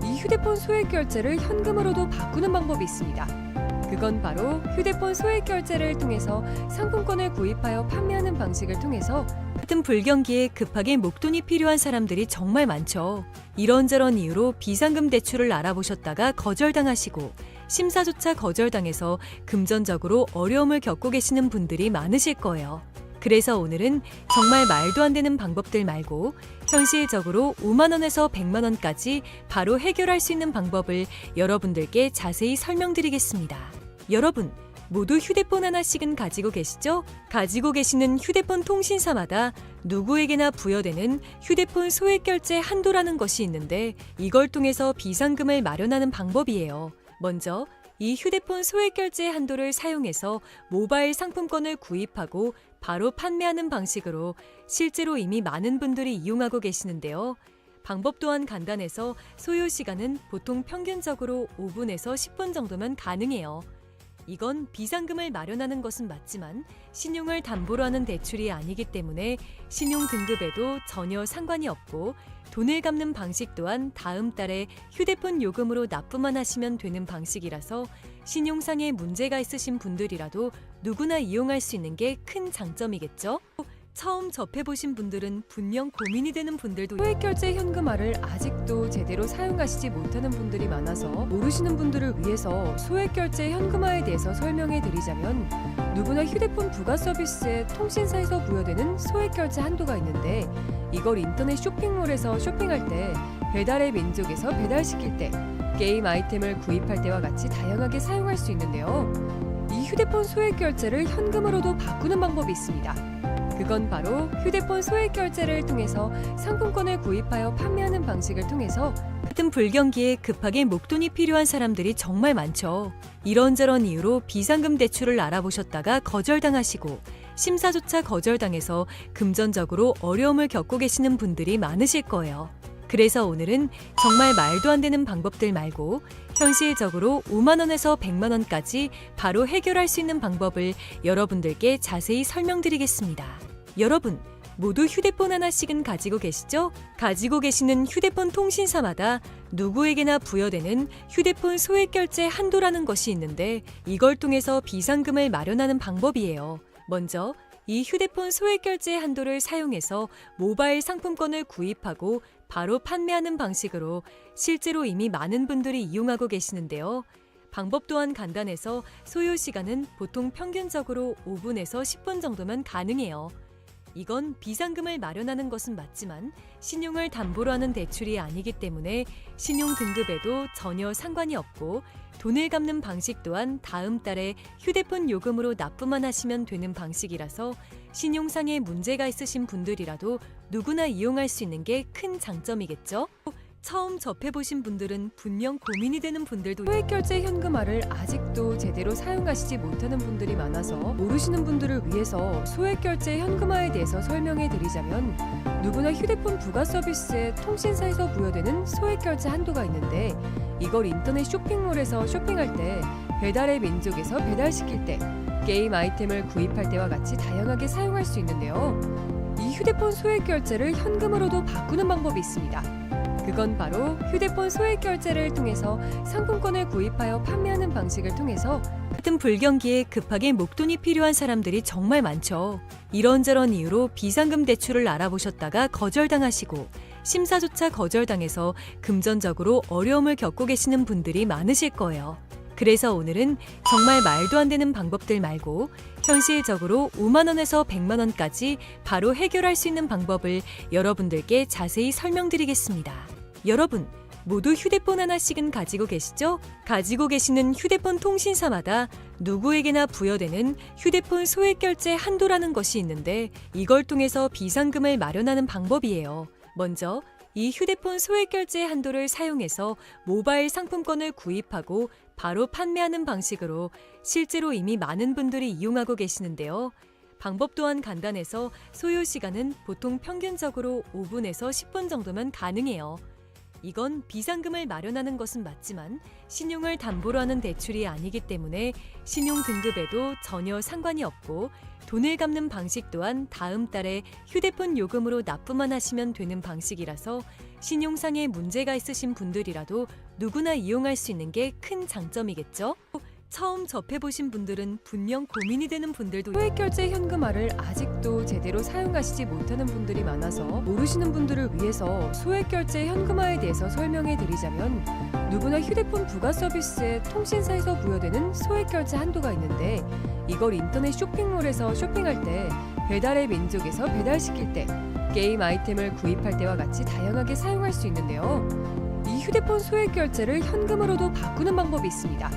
이 휴대폰 소액결제를 현금으로도 바꾸는 방법이 있습니다. 그건 바로 휴대폰 소액결제를 통해서 상품권을 구입하여 판매하는 방식을 통해서 같은 불경기에 급하게 목돈이 필요한 사람들이 정말 많죠. 이런저런 이유로 비상금 대출을 알아보셨다가 거절당하시고 심사조차 거절당해서 금전적으로 어려움을 겪고 계시는 분들이 많으실 거예요. 그래서 오늘은 정말 말도 안 되는 방법들 말고 현실적으로 5만 원에서 100만 원까지 바로 해결할 수 있는 방법을 여러분들께 자세히 설명드리겠습니다. 여러분, 모두 휴대폰 하나씩은 가지고 계시죠? 가지고 계시는 휴대폰 통신사마다 누구에게나 부여되는 휴대폰 소액결제 한도라는 것이 있는데 이걸 통해서 비상금을 마련하는 방법이에요. 먼저 이 휴대폰 소액결제 한도를 사용해서 모바일 상품권을 구입하고 바로 판매하는 방식으로 실제로 이미 많은 분들이 이용하고 계시는데요. 방법 또한 간단해서 소요 시간은 보통 평균적으로 5분에서 10분 정도면 가능해요. 이건 비상금을 마련하는 것은 맞지만 신용을 담보로 하는 대출이 아니기 때문에 신용 등급에도 전혀 상관이 없고 돈을 갚는 방식 또한 다음 달에 휴대폰 요금으로 납부만 하시면 되는 방식이라서 신용상에 문제가 있으신 분들이라도 누구나 이용할 수 있는 게 큰 장점이겠죠? 처음 접해보신 분들은 분명 고민이 되는 분들도 소액결제 현금화를 아직도 제대로 사용하시지 못하는 분들이 많아서 모르시는 분들을 위해서 소액결제 현금화에 대해서 설명해 드리자면 누구나 휴대폰 부가 서비스에 통신사에서 부여되는 소액결제 한도가 있는데 이걸 인터넷 쇼핑몰에서 쇼핑할 때 배달의 민족에서 배달시킬 때 게임 아이템을 구입할 때와 같이 다양하게 사용할 수 있는데요. 이 휴대폰 소액결제를 현금으로도 바꾸는 방법이 있습니다. 그건 바로 휴대폰 소액결제를 통해서 상품권을 구입하여 판매하는 방식을 통해서 같은 불경기에 급하게 목돈이 필요한 사람들이 정말 많죠. 이런저런 이유로 비상금 대출을 알아보셨다가 거절당하시고 심사조차 거절당해서 금전적으로 어려움을 겪고 계시는 분들이 많으실 거예요. 그래서 오늘은 정말 말도 안 되는 방법들 말고 현실적으로 5만 원에서 100만 원까지 바로 해결할 수 있는 방법을 여러분들께 자세히 설명드리겠습니다. 여러분, 모두 휴대폰 하나씩은 가지고 계시죠? 가지고 계시는 휴대폰 통신사마다 누구에게나 부여되는 휴대폰 소액결제 한도라는 것이 있는데 이걸 통해서 비상금을 마련하는 방법이에요. 먼저 이 휴대폰 소액결제 한도를 사용해서 모바일 상품권을 구입하고 바로 판매하는 방식으로 실제로 이미 많은 분들이 이용하고 계시는데요. 방법 또한 간단해서 소요 시간은 보통 평균적으로 5분에서 10분 정도면 가능해요. 이건 비상금을 마련하는 것은 맞지만 신용을 담보로 하는 대출이 아니기 때문에 신용 등급에도 전혀 상관이 없고 돈을 갚는 방식 또한 다음 달에 휴대폰 요금으로 납부만 하시면 되는 방식이라서 신용상에 문제가 있으신 분들이라도 누구나 이용할 수 있는 게 큰 장점이겠죠? 처음 접해보신 분들은 분명 고민이 되는 분들도 소액결제 현금화를 아직도 제대로 사용하시지 못하는 분들이 많아서 모르시는 분들을 위해서 소액결제 현금화에 대해서 설명해 드리자면 누구나 휴대폰 부가 서비스에 통신사에서 부여되는 소액결제 한도가 있는데 이걸 인터넷 쇼핑몰에서 쇼핑할 때 배달의 민족에서 배달시킬 때 게임 아이템을 구입할 때와 같이 다양하게 사용할 수 있는데요. 이 휴대폰 소액결제를 현금으로도 바꾸는 방법이 있습니다. 그건 바로 휴대폰 소액결제를 통해서 상품권을 구입하여 판매하는 방식을 통해서 같은 불경기에 급하게 목돈이 필요한 사람들이 정말 많죠. 이런저런 이유로 비상금 대출을 알아보셨다가 거절당하시고 심사조차 거절당해서 금전적으로 어려움을 겪고 계시는 분들이 많으실 거예요. 그래서 오늘은 정말 말도 안 되는 방법들 말고 현실적으로 5만 원에서 100만 원까지 바로 해결할 수 있는 방법을 여러분들께 자세히 설명드리겠습니다. 여러분, 모두 휴대폰 하나씩은 가지고 계시죠? 가지고 계시는 휴대폰 통신사마다 누구에게나 부여되는 휴대폰 소액결제 한도라는 것이 있는데 이걸 통해서 비상금을 마련하는 방법이에요. 먼저 이 휴대폰 소액결제 한도를 사용해서 모바일 상품권을 구입하고 바로 판매하는 방식으로 실제로 이미 많은 분들이 이용하고 계시는데요. 방법 또한 간단해서 소요 시간은 보통 평균적으로 5분에서 10분 정도면 가능해요. 이건 비상금을 마련하는 것은 맞지만 신용을 담보로 하는 대출이 아니기 때문에 신용 등급에도 전혀 상관이 없고 돈을 갚는 방식 또한 다음 달에 휴대폰 요금으로 납부만 하시면 되는 방식이라서 신용상에 문제가 있으신 분들이라도 누구나 이용할 수 있는 게 큰 장점이겠죠? 처음 접해보신 분들은 분명 고민이 되는 분들도 소액결제 현금화를 아직도 제대로 사용하시지 못하는 분들이 많아서 모르시는 분들을 위해서 소액결제 현금화에 대해서 설명해 드리자면 누구나 휴대폰 부가 서비스에 통신사에서 부여되는 소액결제 한도가 있는데 이걸 인터넷 쇼핑몰에서 쇼핑할 때 배달의 민족에서 배달시킬 때, 게임 아이템을 구입할 때와 같이 다양하게 사용할 수 있는데요. 이 휴대폰 소액 결제를 현금으로도 바꾸는 방법이 있습니다.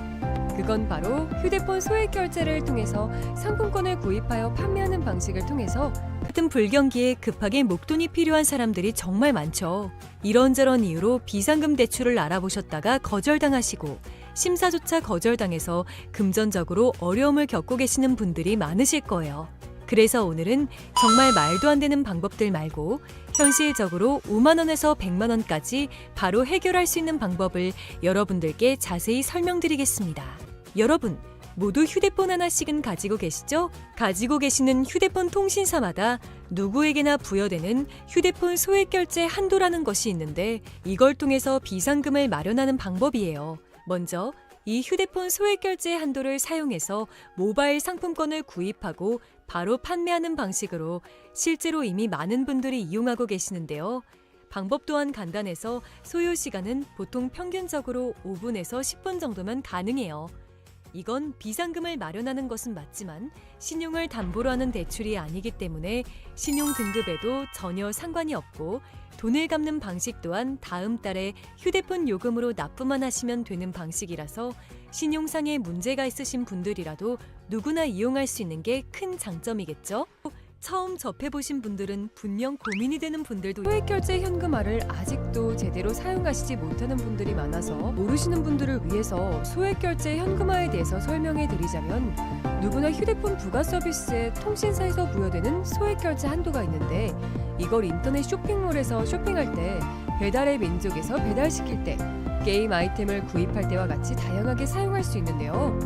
그건 바로 휴대폰 소액 결제를 통해서 상품권을 구입하여 판매하는 방식을 통해서 같은 불경기에 급하게 목돈이 필요한 사람들이 정말 많죠. 이런저런 이유로 비상금 대출을 알아보셨다가 거절당하시고 심사조차 거절당해서 금전적으로 어려움을 겪고 계시는 분들이 많으실 거예요. 그래서 오늘은 정말 말도 안 되는 방법들 말고 현실적으로 5만 원에서 100만 원까지 바로 해결할 수 있는 방법을 여러분들께 자세히 설명드리겠습니다. 여러분, 모두 휴대폰 하나씩은 가지고 계시죠? 가지고 계시는 휴대폰 통신사마다 누구에게나 부여되는 휴대폰 소액 결제 한도라는 것이 있는데 이걸 통해서 비상금을 마련하는 방법이에요. 먼저 이 휴대폰 소액 결제 한도를 사용해서 모바일 상품권을 구입하고 바로 판매하는 방식으로 실제로 이미 많은 분들이 이용하고 계시는데요. 방법 또한 간단해서 소요 시간은 보통 평균적으로 5분에서 10분 정도면 가능해요. 이건 비상금을 마련하는 것은 맞지만 신용을 담보로 하는 대출이 아니기 때문에 신용 등급에도 전혀 상관이 없고 돈을 갚는 방식 또한 다음 달에 휴대폰 요금으로 납부만 하시면 되는 방식이라서 신용상의 문제가 있으신 분들이라도 누구나 이용할 수 있는 게 큰 장점이겠죠? 처음 접해보신 분들은 분명 고민이 되는 분들도 소액결제 현금화를 아직도 제대로 사용하시지 못하는 분들이 많아서 모르시는 분들을 위해서 소액결제 현금화에 대해서 설명해 드리자면 누구나 휴대폰 부가 서비스에 통신사에서 부여되는 소액결제 한도가 있는데 이걸 인터넷 쇼핑몰에서 쇼핑할 때 배달의 민족에서 배달시킬 때 게임 아이템을 구입할 때와 같이 다양하게 사용할 수 있는데요.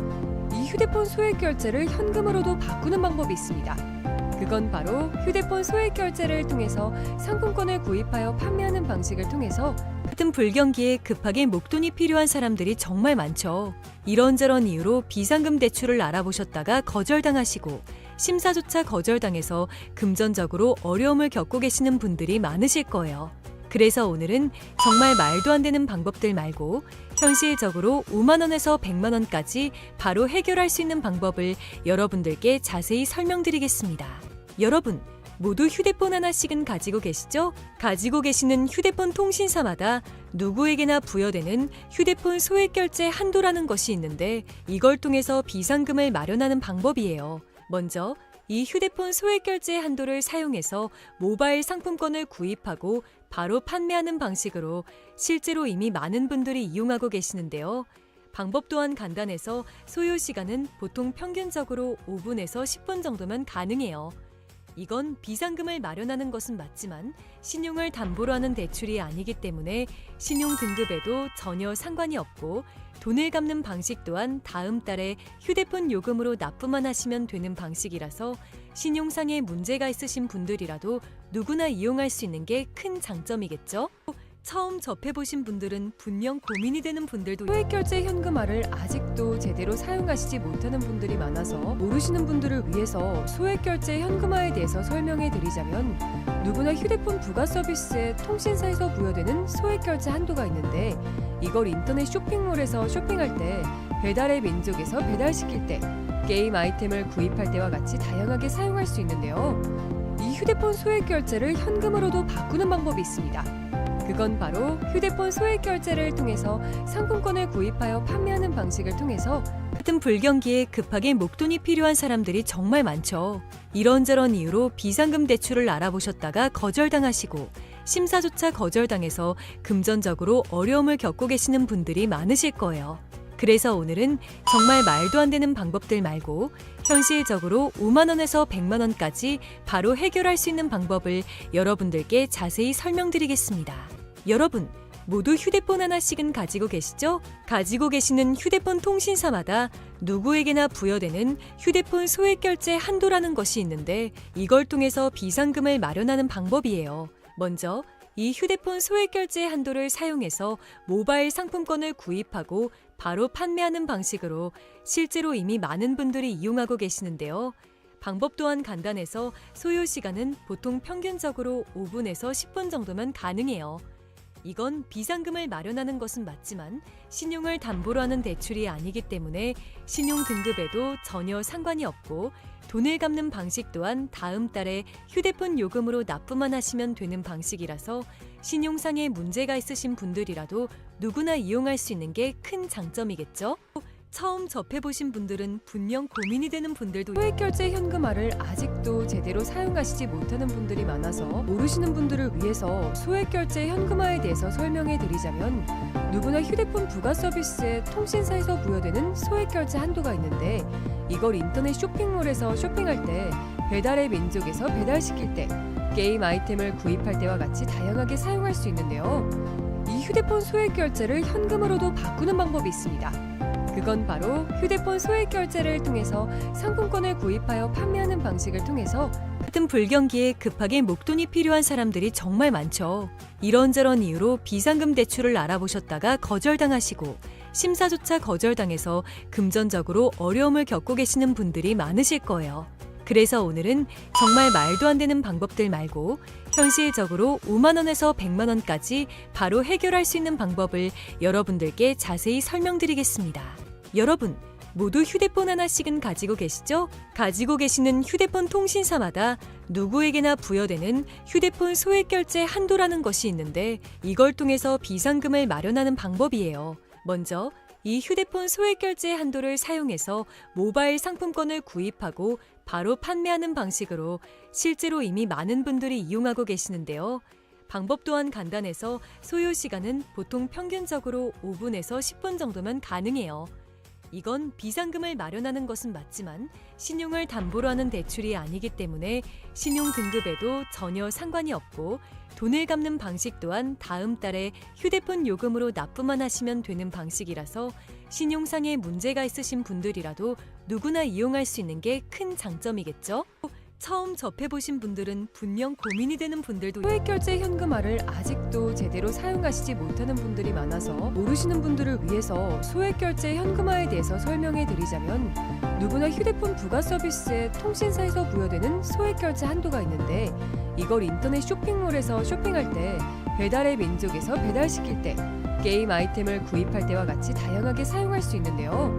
이 휴대폰 소액결제를 현금으로도 바꾸는 방법이 있습니다. 그건 바로 휴대폰 소액 결제를 통해서 상품권을 구입하여 판매하는 방식을 통해서 같은 불경기에 급하게 목돈이 필요한 사람들이 정말 많죠. 이런저런 이유로 비상금 대출을 알아보셨다가 거절당하시고 심사조차 거절당해서 금전적으로 어려움을 겪고 계시는 분들이 많으실 거예요. 그래서 오늘은 정말 말도 안 되는 방법들 말고 현실적으로 5만 원에서 100만 원까지 바로 해결할 수 있는 방법을 여러분들께 자세히 설명드리겠습니다. 여러분, 모두 휴대폰 하나씩은 가지고 계시죠? 가지고 계시는 휴대폰 통신사마다 누구에게나 부여되는 휴대폰 소액 결제 한도라는 것이 있는데 이걸 통해서 비상금을 마련하는 방법이에요. 먼저 이 휴대폰 소액 결제 한도를 사용해서 모바일 상품권을 구입하고 바로 판매하는 방식으로 실제로 이미 많은 분들이 이용하고 계시는데요. 방법 또한 간단해서 소요 시간은 보통 평균적으로 5분에서 10분 정도면 가능해요. 이건 비상금을 마련하는 것은 맞지만 신용을 담보로 하는 대출이 아니기 때문에 신용 등급에도 전혀 상관이 없고 돈을 갚는 방식 또한 다음 달에 휴대폰 요금으로 납부만 하시면 되는 방식이라서 신용상의 문제가 있으신 분들이라도 누구나 이용할 수 있는 게 큰 장점이겠죠? 처음 접해보신 분들은 분명 고민이 되는 분들도 소액결제 현금화를 아직도 제대로 사용하시지 못하는 분들이 많아서 모르시는 분들을 위해서 소액결제 현금화에 대해서 설명해 드리자면 누구나 휴대폰 부가 서비스에 통신사에서 부여되는 소액결제 한도가 있는데 이걸 인터넷 쇼핑몰에서 쇼핑할 때 배달의 민족에서 배달시킬 때 게임 아이템을 구입할 때와 같이 다양하게 사용할 수 있는데요. 이 휴대폰 소액결제를 현금으로도 바꾸는 방법이 있습니다. 그건 바로 휴대폰 소액 결제를 통해서 상품권을 구입하여 판매하는 방식을 통해서 같은 불경기에 급하게 목돈이 필요한 사람들이 정말 많죠. 이런저런 이유로 비상금 대출을 알아보셨다가 거절당하시고 심사조차 거절당해서 금전적으로 어려움을 겪고 계시는 분들이 많으실 거예요. 그래서 오늘은 정말 말도 안 되는 방법들 말고 현실적으로 5만 원에서 100만 원까지 바로 해결할 수 있는 방법을 여러분들께 자세히 설명드리겠습니다. 여러분, 모두 휴대폰 하나씩은 가지고 계시죠? 가지고 계시는 휴대폰 통신사마다 누구에게나 부여되는 휴대폰 소액 결제 한도라는 것이 있는데 이걸 통해서 비상금을 마련하는 방법이에요. 먼저 이 휴대폰 소액 결제 한도를 사용해서 모바일 상품권을 구입하고 바로 판매하는 방식으로 실제로 이미 많은 분들이 이용하고 계시는데요. 방법 또한 간단해서 소요 시간은 보통 평균적으로 5분에서 10분 정도면 가능해요. 이건 비상금을 마련하는 것은 맞지만 신용을 담보로 하는 대출이 아니기 때문에 신용 등급에도 전혀 상관이 없고 돈을 갚는 방식 또한 다음 달에 휴대폰 요금으로 납부만 하시면 되는 방식이라서 신용상의 문제가 있으신 분들이라도 누구나 이용할 수 있는 게 큰 장점이겠죠? 처음 접해보신 분들은 분명 고민이 되는 분들도 소액결제 현금화를 아직도 제대로 사용하시지 못하는 분들이 많아서 모르시는 분들을 위해서 소액결제 현금화에 대해서 설명해 드리자면 누구나 휴대폰 부가 서비스에 통신사에서 부여되는 소액결제 한도가 있는데 이걸 인터넷 쇼핑몰에서 쇼핑할 때 배달의 민족에서 배달시킬 때 게임 아이템을 구입할 때와 같이 다양하게 사용할 수 있는데요. 이 휴대폰 소액결제를 현금으로도 바꾸는 방법이 있습니다. 그건 바로 휴대폰 소액결제를 통해서 상품권을 구입하여 판매하는 방식을 통해서 같은 불경기에 급하게 목돈이 필요한 사람들이 정말 많죠. 이런저런 이유로 비상금 대출을 알아보셨다가 거절당하시고 심사조차 거절당해서 금전적으로 어려움을 겪고 계시는 분들이 많으실 거예요. 그래서 오늘은 정말 말도 안 되는 방법들 말고 현실적으로 5만 원에서 100만 원까지 바로 해결할 수 있는 방법을 여러분들께 자세히 설명드리겠습니다. 여러분, 모두 휴대폰 하나씩은 가지고 계시죠? 가지고 계시는 휴대폰 통신사마다 누구에게나 부여되는 휴대폰 소액결제 한도라는 것이 있는데 이걸 통해서 비상금을 마련하는 방법이에요. 먼저 이 휴대폰 소액결제 한도를 사용해서 모바일 상품권을 구입하고 바로 판매하는 방식으로 실제로 이미 많은 분들이 이용하고 계시는데요. 방법 또한 간단해서 소요 시간은 보통 평균적으로 5분에서 10분 정도면 가능해요. 이건 비상금을 마련하는 것은 맞지만 신용을 담보로 하는 대출이 아니기 때문에 신용 등급에도 전혀 상관이 없고 돈을 갚는 방식 또한 다음 달에 휴대폰 요금으로 납부만 하시면 되는 방식이라서 신용상의 문제가 있으신 분들이라도 누구나 이용할 수 있는 게 큰 장점이겠죠? 처음 접해보신 분들은 분명 고민이 되는 분들도 소액결제 현금화를 아직도 제대로 사용하시지 못하는 분들이 많아서 모르시는 분들을 위해서 소액결제 현금화에 대해서 설명해 드리자면 누구나 휴대폰 부가 서비스에 통신사에서 부여되는 소액결제 한도가 있는데 이걸 인터넷 쇼핑몰에서 쇼핑할 때 배달의 민족에서 배달시킬 때 게임 아이템을 구입할 때와 같이 다양하게 사용할 수 있는데요.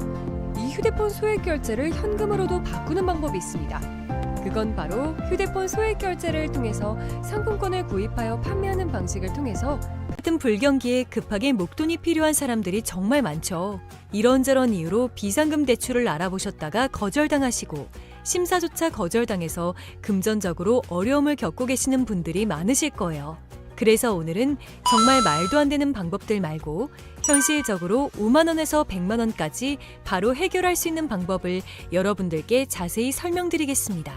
이 휴대폰 소액결제를 현금으로도 바꾸는 방법이 있습니다. 그건 바로 휴대폰 소액결제를 통해서 상품권을 구입하여 판매하는 방식을 통해서 같은 불경기에 급하게 목돈이 필요한 사람들이 정말 많죠. 이런저런 이유로 비상금 대출을 알아보셨다가 거절당하시고 심사조차 거절당해서 금전적으로 어려움을 겪고 계시는 분들이 많으실 거예요. 그래서 오늘은 정말 말도 안 되는 방법들 말고 현실적으로 5만 원에서 100만 원까지 바로 해결할 수 있는 방법을 여러분들께 자세히 설명드리겠습니다.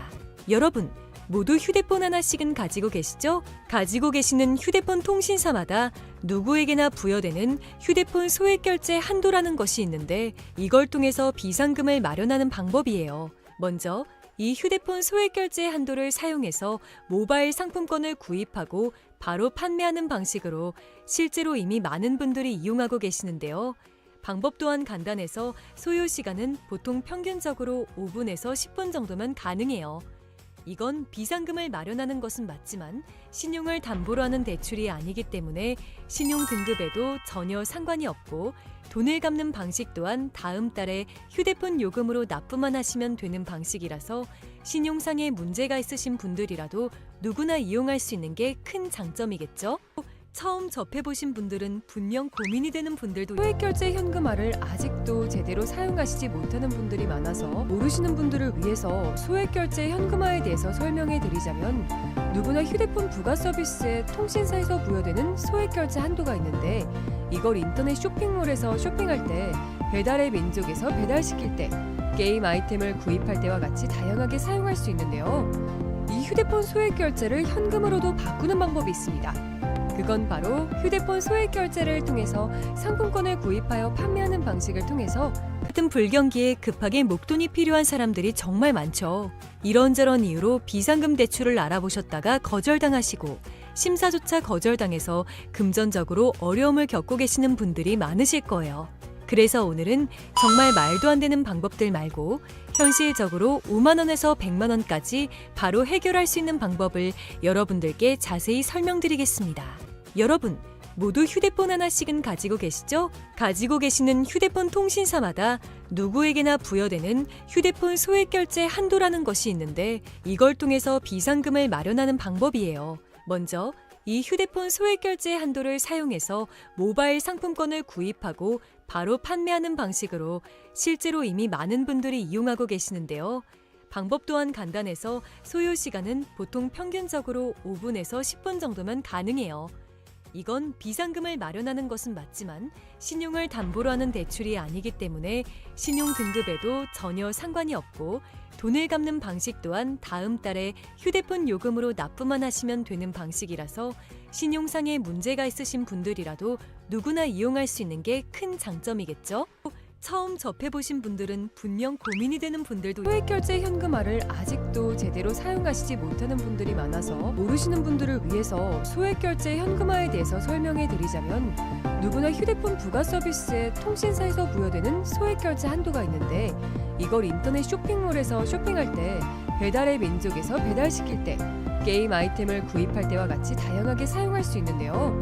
여러분, 모두 휴대폰 하나씩은 가지고 계시죠? 가지고 계시는 휴대폰 통신사마다 누구에게나 부여되는 휴대폰 소액결제 한도라는 것이 있는데 이걸 통해서 비상금을 마련하는 방법이에요. 먼저 이 휴대폰 소액결제 한도를 사용해서 모바일 상품권을 구입하고 바로 판매하는 방식으로 실제로 이미 많은 분들이 이용하고 계시는데요. 방법 또한 간단해서 소요 시간은 보통 평균적으로 5분에서 10분 정도면 가능해요. 이건 비상금을 마련하는 것은 맞지만 신용을 담보로 하는 대출이 아니기 때문에 신용 등급에도 전혀 상관이 없고 돈을 갚는 방식 또한 다음 달에 휴대폰 요금으로 납부만 하시면 되는 방식이라서 신용상의 문제가 있으신 분들이라도 누구나 이용할 수 있는 게 큰 장점이겠죠? 처음 접해보신 분들은 분명 고민이 되는 분들도 소액결제 현금화를 아직도 제대로 사용하시지 못하는 분들이 많아서 모르시는 분들을 위해서 소액결제 현금화에 대해서 설명해 드리자면 누구나 휴대폰 부가 서비스에 통신사에서 부여되는 소액결제 한도가 있는데 이걸 인터넷 쇼핑몰에서 쇼핑할 때 배달의 민족에서 배달시킬 때 게임 아이템을 구입할 때와 같이 다양하게 사용할 수 있는데요. 이 휴대폰 소액결제를 현금으로도 바꾸는 방법이 있습니다. 그건 바로 휴대폰 소액결제를 통해서 상품권을 구입하여 판매하는 방식을 통해서 같은 불경기에 급하게 목돈이 필요한 사람들이 정말 많죠. 이런저런 이유로 비상금 대출을 알아보셨다가 거절당하시고 심사조차 거절당해서 금전적으로 어려움을 겪고 계시는 분들이 많으실 거예요. 그래서 오늘은 정말 말도 안 되는 방법들 말고 현실적으로 5만 원에서 100만 원까지 바로 해결할 수 있는 방법을 여러분들께 자세히 설명드리겠습니다. 여러분, 모두 휴대폰 하나씩은 가지고 계시죠? 가지고 계시는 휴대폰 통신사마다 누구에게나 부여되는 휴대폰 소액결제 한도라는 것이 있는데 이걸 통해서 비상금을 마련하는 방법이에요. 먼저 이 휴대폰 소액결제 한도를 사용해서 모바일 상품권을 구입하고 바로 판매하는 방식으로 실제로 이미 많은 분들이 이용하고 계시는데요. 방법 또한 간단해서 소요 시간은 보통 평균적으로 5분에서 10분 정도면 가능해요. 이건 비상금을 마련하는 것은 맞지만 신용을 담보로 하는 대출이 아니기 때문에 신용 등급에도 전혀 상관이 없고 돈을 갚는 방식 또한 다음 달에 휴대폰 요금으로 납부만 하시면 되는 방식이라서 신용상의 문제가 있으신 분들이라도 누구나 이용할 수 있는 게 큰 장점이겠죠? 처음 접해보신 분들은 분명 고민이 되는 분들도 소액결제 현금화를 아직도 제대로 사용하시지 못하는 분들이 많아서 모르시는 분들을 위해서 소액결제 현금화에 대해서 설명해 드리자면 누구나 휴대폰 부가 서비스에 통신사에서 부여되는 소액결제 한도가 있는데 이걸 인터넷 쇼핑몰에서 쇼핑할 때 배달의 민족에서 배달시킬 때 게임 아이템을 구입할 때와 같이 다양하게 사용할 수 있는데요.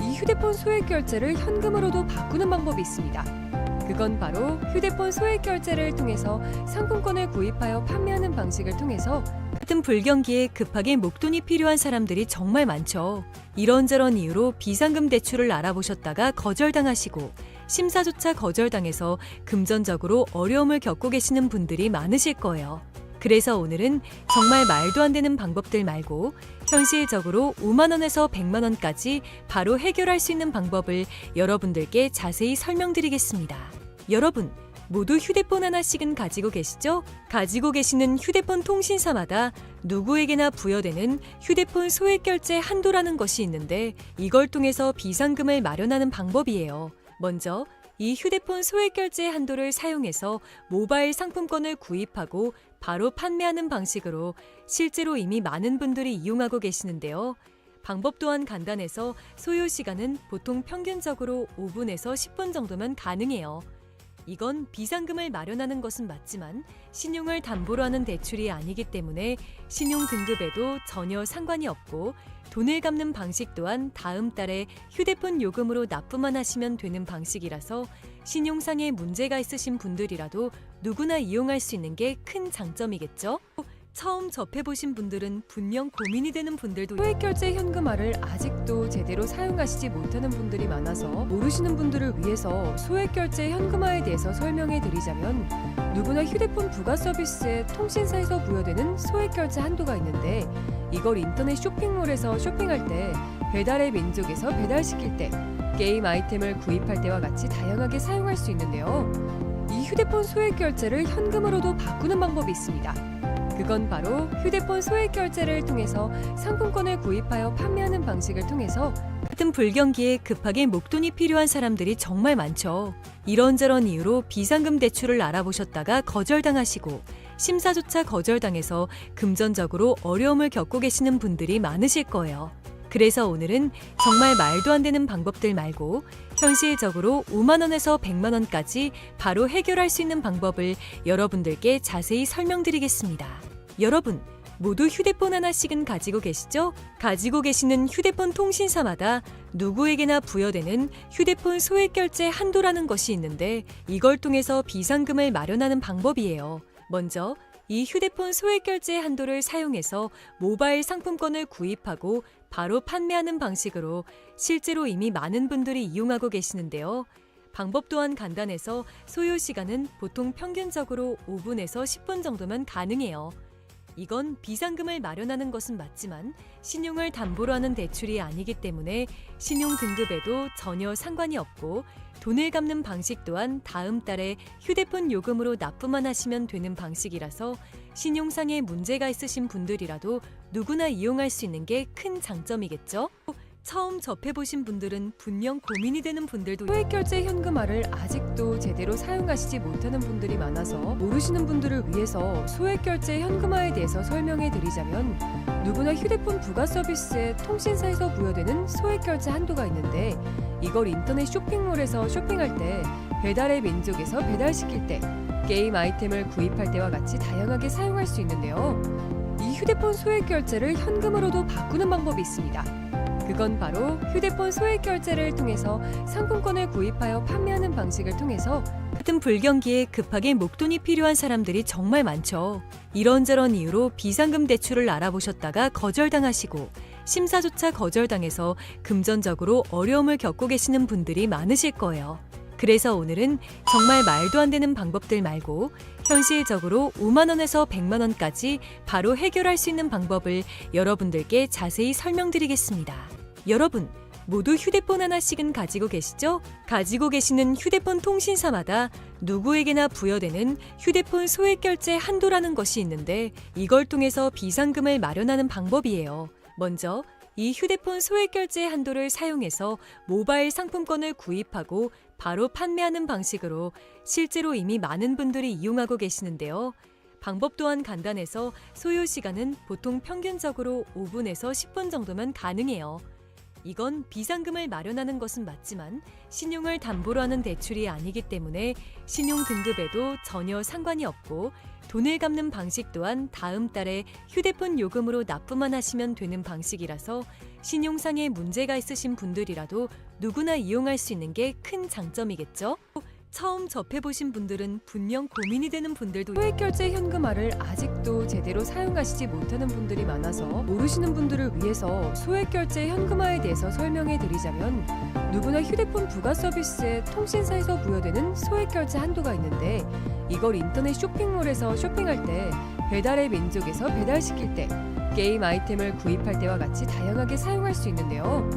이 휴대폰 소액결제를 현금으로도 바꾸는 방법이 있습니다. 그건 바로 휴대폰 소액결제를 통해서 상품권을 구입하여 판매하는 방식을 통해서 같은 불경기에 급하게 목돈이 필요한 사람들이 정말 많죠. 이런저런 이유로 비상금 대출을 알아보셨다가 거절당하시고 심사조차 거절당해서 금전적으로 어려움을 겪고 계시는 분들이 많으실 거예요. 그래서 오늘은 정말 말도 안 되는 방법들 말고 현실적으로 5만 원에서 100만 원까지 바로 해결할 수 있는 방법을 여러분들께 자세히 설명드리겠습니다. 여러분, 모두 휴대폰 하나씩은 가지고 계시죠? 가지고 계시는 휴대폰 통신사마다 누구에게나 부여되는 휴대폰 소액결제 한도라는 것이 있는데 이걸 통해서 비상금을 마련하는 방법이에요. 먼저 이 휴대폰 소액결제 한도를 사용해서 모바일 상품권을 구입하고 바로 판매하는 방식으로 실제로 이미 많은 분들이 이용하고 계시는데요. 방법 또한 간단해서 소요 시간은 보통 평균적으로 5분에서 10분 정도면 가능해요. 이건 비상금을 마련하는 것은 맞지만 신용을 담보로 하는 대출이 아니기 때문에 신용 등급에도 전혀 상관이 없고 돈을 갚는 방식 또한 다음 달에 휴대폰 요금으로 납부만 하시면 되는 방식이라서 신용상의 문제가 있으신 분들이라도 누구나 이용할 수 있는 게 큰 장점이겠죠? 처음 접해보신 분들은 분명 고민이 되는 분들도 소액결제 현금화를 아직도 제대로 사용하시지 못하는 분들이 많아서 모르시는 분들을 위해서 소액결제 현금화에 대해서 설명해 드리자면 누구나 휴대폰 부가 서비스에 통신사에서 부여되는 소액결제 한도가 있는데 이걸 인터넷 쇼핑몰에서 쇼핑할 때 배달의 민족에서 배달시킬 때 게임 아이템을 구입할 때와 같이 다양하게 사용할 수 있는데요. 이 휴대폰 소액결제를 현금으로도 바꾸는 방법이 있습니다. 그건 바로 휴대폰 소액결제를 통해서 상품권을 구입하여 판매하는 방식을 통해서 같은 불경기에 급하게 목돈이 필요한 사람들이 정말 많죠. 이런저런 이유로 비상금 대출을 알아보셨다가 거절당하시고 심사조차 거절당해서 금전적으로 어려움을 겪고 계시는 분들이 많으실 거예요. 그래서 오늘은 정말 말도 안 되는 방법들 말고 현실적으로 5만 원에서 100만 원까지 바로 해결할 수 있는 방법을 여러분들께 자세히 설명드리겠습니다. 여러분, 모두 휴대폰 하나씩은 가지고 계시죠? 가지고 계시는 휴대폰 통신사마다 누구에게나 부여되는 휴대폰 소액결제 한도라는 것이 있는데 이걸 통해서 비상금을 마련하는 방법이에요. 먼저 이 휴대폰 소액결제 한도를 사용해서 모바일 상품권을 구입하고 바로 판매하는 방식으로 실제로 이미 많은 분들이 이용하고 계시는데요. 방법 또한 간단해서 소요 시간은 보통 평균적으로 5분에서 10분 정도면 가능해요. 이건 비상금을 마련하는 것은 맞지만 신용을 담보로 하는 대출이 아니기 때문에 신용 등급에도 전혀 상관이 없고 돈을 갚는 방식 또한 다음 달에 휴대폰 요금으로 납부만 하시면 되는 방식이라서 신용상의 문제가 있으신 분들이라도 누구나 이용할 수 있는 게 큰 장점이겠죠? 처음 접해보신 분들은 분명 고민이 되는 분들도 소액결제 현금화를 아직도 제대로 사용하시지 못하는 분들이 많아서 모르시는 분들을 위해서 소액결제 현금화에 대해서 설명해 드리자면 누구나 휴대폰 부가 서비스에 통신사에서 부여되는 소액결제 한도가 있는데 이걸 인터넷 쇼핑몰에서 쇼핑할 때 배달의 민족에서 배달시킬 때 게임 아이템을 구입할 때와 같이 다양하게 사용할 수 있는데요. 이 휴대폰 소액결제를 현금으로도 바꾸는 방법이 있습니다. 그건 바로 휴대폰 소액 결제를 통해서 상품권을 구입하여 판매하는 방식을 통해서 같은 불경기에 급하게 목돈이 필요한 사람들이 정말 많죠. 이런저런 이유로 비상금 대출을 알아보셨다가 거절당하시고 심사조차 거절당해서 금전적으로 어려움을 겪고 계시는 분들이 많으실 거예요. 그래서 오늘은 정말 말도 안 되는 방법들 말고 현실적으로 5만 원에서 100만 원까지 바로 해결할 수 있는 방법을 여러분들께 자세히 설명드리겠습니다. 여러분, 모두 휴대폰 하나씩은 가지고 계시죠? 가지고 계시는 휴대폰 통신사마다 누구에게나 부여되는 휴대폰 소액 결제 한도라는 것이 있는데 이걸 통해서 비상금을 마련하는 방법이에요. 먼저 이 휴대폰 소액 결제 한도를 사용해서 모바일 상품권을 구입하고 바로 판매하는 방식으로 실제로 이미 많은 분들이 이용하고 계시는데요. 방법 또한 간단해서 소요 시간은 보통 평균적으로 5분에서 10분 정도면 가능해요. 이건 비상금을 마련하는 것은 맞지만 신용을 담보로 하는 대출이 아니기 때문에 신용 등급에도 전혀 상관이 없고 돈을 갚는 방식 또한 다음 달에 휴대폰 요금으로 납부만 하시면 되는 방식이라서 신용상의 문제가 있으신 분들이라도 누구나 이용할 수 있는 게 큰 장점이겠죠? 처음 접해보신 분들은 분명 고민이 되는 분들도 소액결제 현금화를 아직도 제대로 사용하시지 못하는 분들이 많아서 모르시는 분들을 위해서 소액결제 현금화에 대해서 설명해 드리자면 누구나 휴대폰 부가 서비스에 통신사에서 부여되는 소액결제 한도가 있는데 이걸 인터넷 쇼핑몰에서 쇼핑할 때 배달의 민족에서 배달시킬 때 게임 아이템을 구입할 때와 같이 다양하게 사용할 수 있는데요.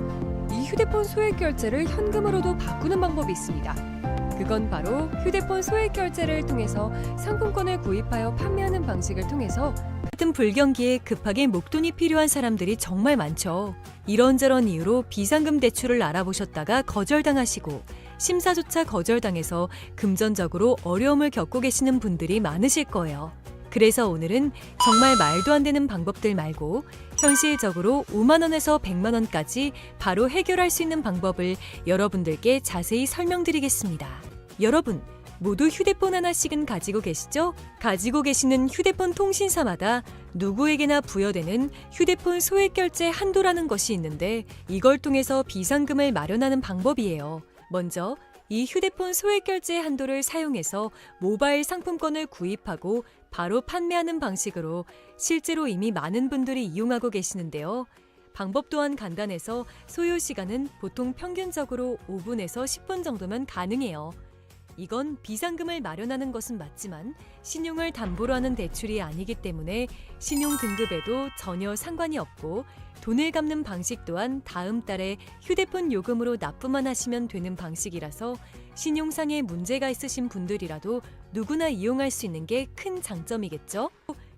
이 휴대폰 소액결제를 현금으로도 바꾸는 방법이 있습니다. 그건 바로 휴대폰 소액 결제를 통해서 상품권을 구입하여 판매하는 방식을 통해서 같은 불경기에 급하게 목돈이 필요한 사람들이 정말 많죠. 이런저런 이유로 비상금 대출을 알아보셨다가 거절당하시고 심사조차 거절당해서 금전적으로 어려움을 겪고 계시는 분들이 많으실 거예요. 그래서 오늘은 정말 말도 안 되는 방법들 말고 현실적으로 5만 원에서 100만 원까지 바로 해결할 수 있는 방법을 여러분들께 자세히 설명드리겠습니다. 여러분, 모두 휴대폰 하나씩은 가지고 계시죠? 가지고 계시는 휴대폰 통신사마다 누구에게나 부여되는 휴대폰 소액 결제 한도라는 것이 있는데 이걸 통해서 비상금을 마련하는 방법이에요. 먼저 이 휴대폰 소액 결제 한도를 사용해서 모바일 상품권을 구입하고 바로 판매하는 방식으로 실제로 이미 많은 분들이 이용하고 계시는데요. 방법 또한 간단해서 소요 시간은 보통 평균적으로 5분에서 10분 정도면 가능해요. 이건 비상금을 마련하는 것은 맞지만 신용을 담보로 하는 대출이 아니기 때문에 신용 등급에도 전혀 상관이 없고 돈을 갚는 방식 또한 다음 달에 휴대폰 요금으로 납부만 하시면 되는 방식이라서 신용상의 문제가 있으신 분들이라도 누구나 이용할 수 있는 게 큰 장점이겠죠?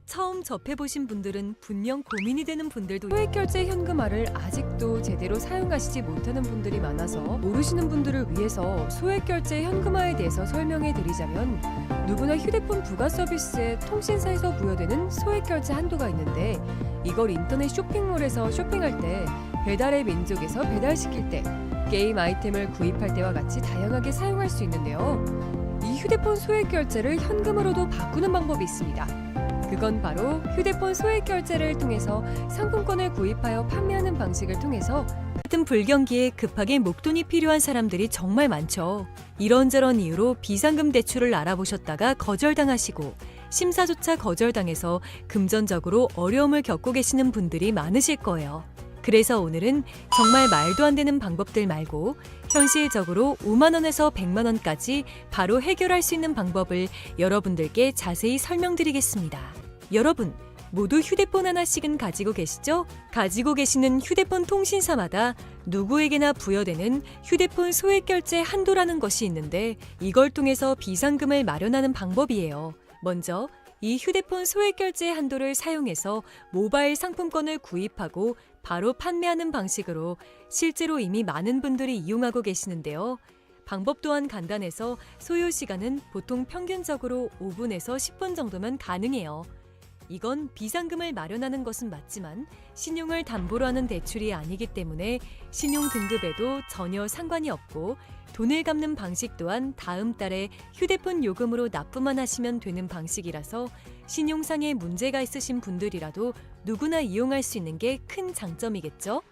처음 접해보신 분들은 분명 고민이 되는 분들도 소액결제 현금화를 아직도 제대로 사용하시지 못하는 분들이 많아서 모르시는 분들을 위해서 소액결제 현금화에 대해서 설명해 드리자면 누구나 휴대폰 부가 서비스에 통신사에서 부여되는 소액결제 한도가 있는데 이걸 인터넷 쇼핑몰에서 쇼핑할 때 배달의 민족에서 배달시킬 때 게임 아이템을 구입할 때와 같이 다양하게 사용할 수 있는데요. 이 휴대폰 소액결제를 현금으로도 바꾸는 방법이 있습니다. 그건 바로 휴대폰 소액 결제를 통해서 상품권을 구입하여 판매하는 방식을 통해서 같은 불경기에 급하게 목돈이 필요한 사람들이 정말 많죠. 이런저런 이유로 비상금 대출을 알아보셨다가 거절당하시고 심사조차 거절당해서 금전적으로 어려움을 겪고 계시는 분들이 많으실 거예요. 그래서 오늘은 정말 말도 안 되는 방법들 말고 현실적으로 5만 원에서 100만 원까지 바로 해결할 수 있는 방법을 여러분들께 자세히 설명드리겠습니다. 여러분, 모두 휴대폰 하나씩은 가지고 계시죠? 가지고 계시는 휴대폰 통신사마다 누구에게나 부여되는 휴대폰 소액 결제 한도라는 것이 있는데 이걸 통해서 비상금을 마련하는 방법이에요. 먼저 이 휴대폰 소액 결제 한도를 사용해서 모바일 상품권을 구입하고 바로 판매하는 방식으로 실제로 이미 많은 분들이 이용하고 계시는데요. 방법 또한 간단해서 소요 시간은 보통 평균적으로 5분에서 10분 정도면 가능해요. 이건 비상금을 마련하는 것은 맞지만 신용을 담보로 하는 대출이 아니기 때문에 신용 등급에도 전혀 상관이 없고 돈을 갚는 방식 또한 다음 달에 휴대폰 요금으로 납부만 하시면 되는 방식이라서 신용상의 문제가 있으신 분들이라도 누구나 이용할 수 있는 게 큰 장점이겠죠?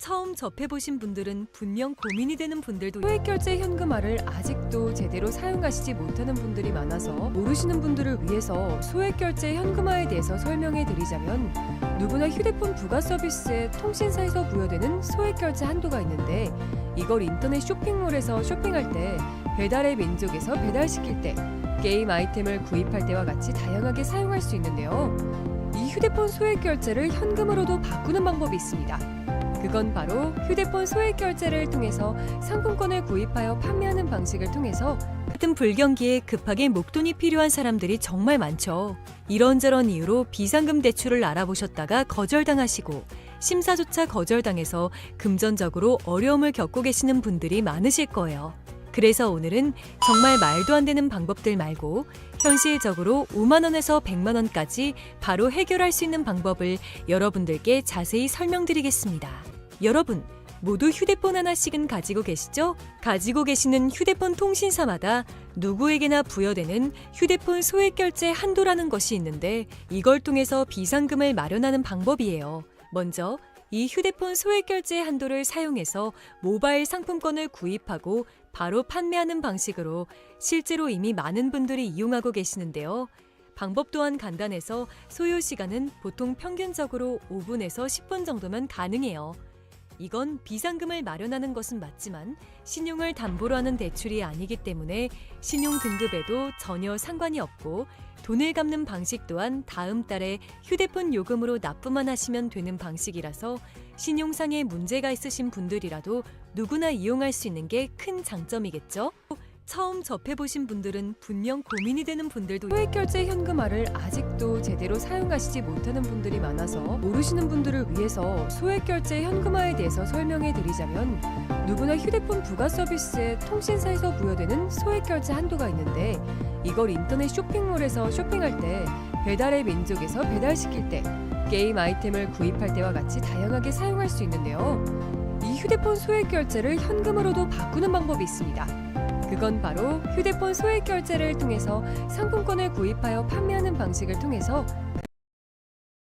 처음 접해보신 분들은 분명 고민이 되는 분들도 소액결제 현금화를 아직도 제대로 사용하시지 못하는 분들이 많아서 모르시는 분들을 위해서 소액결제 현금화에 대해서 설명해 드리자면 누구나 휴대폰 부가 서비스에 통신사에서 부여되는 소액결제 한도가 있는데 이걸 인터넷 쇼핑몰에서 쇼핑할 때 배달의 민족에서 배달시킬 때 게임 아이템을 구입할 때와 같이 다양하게 사용할 수 있는데요. 이 휴대폰 소액결제를 현금으로도 바꾸는 방법이 있습니다. 그건 바로 휴대폰 소액결제를 통해서 상품권을 구입하여 판매하는 방식을 통해서 같은 불경기에 급하게 목돈이 필요한 사람들이 정말 많죠. 이런저런 이유로 비상금 대출을 알아보셨다가 거절당하시고 심사조차 거절당해서 금전적으로 어려움을 겪고 계시는 분들이 많으실 거예요. 그래서 오늘은 정말 말도 안 되는 방법들 말고 현실적으로 5만 원에서 100만 원까지 바로 해결할 수 있는 방법을 여러분들께 자세히 설명드리겠습니다. 여러분, 모두 휴대폰 하나씩은 가지고 계시죠? 가지고 계시는 휴대폰 통신사마다 누구에게나 부여되는 휴대폰 소액결제 한도라는 것이 있는데 이걸 통해서 비상금을 마련하는 방법이에요. 먼저 이 휴대폰 소액결제 한도를 사용해서 모바일 상품권을 구입하고 바로 판매하는 방식으로 실제로 이미 많은 분들이 이용하고 계시는데요. 방법 또한 간단해서 소요 시간은 보통 평균적으로 5분에서 10분 정도면 가능해요. 이건 비상금을 마련하는 것은 맞지만 신용을 담보로 하는 대출이 아니기 때문에 신용 등급에도 전혀 상관이 없고 돈을 갚는 방식 또한 다음 달에 휴대폰 요금으로 납부만 하시면 되는 방식이라서 신용상의 문제가 있으신 분들이라도 누구나 이용할 수 있는 게 큰 장점이겠죠? 처음 접해보신 분들은 분명 고민이 되는 분들도 소액결제 현금화를 아직도 제대로 사용하시지 못하는 분들이 많아서 모르시는 분들을 위해서 소액결제 현금화에 대해서 설명해 드리자면 누구나 휴대폰 부가 서비스에 통신사에서 부여되는 소액결제 한도가 있는데 이걸 인터넷 쇼핑몰에서 쇼핑할 때 배달의 민족에서 배달시킬 때 게임 아이템을 구입할 때와 같이 다양하게 사용할 수 있는데요. 이 휴대폰 소액결제를 현금으로도 바꾸는 방법이 있습니다. 그건 바로 휴대폰 소액결제를 통해서 상품권을 구입하여 판매하는 방식을 통해서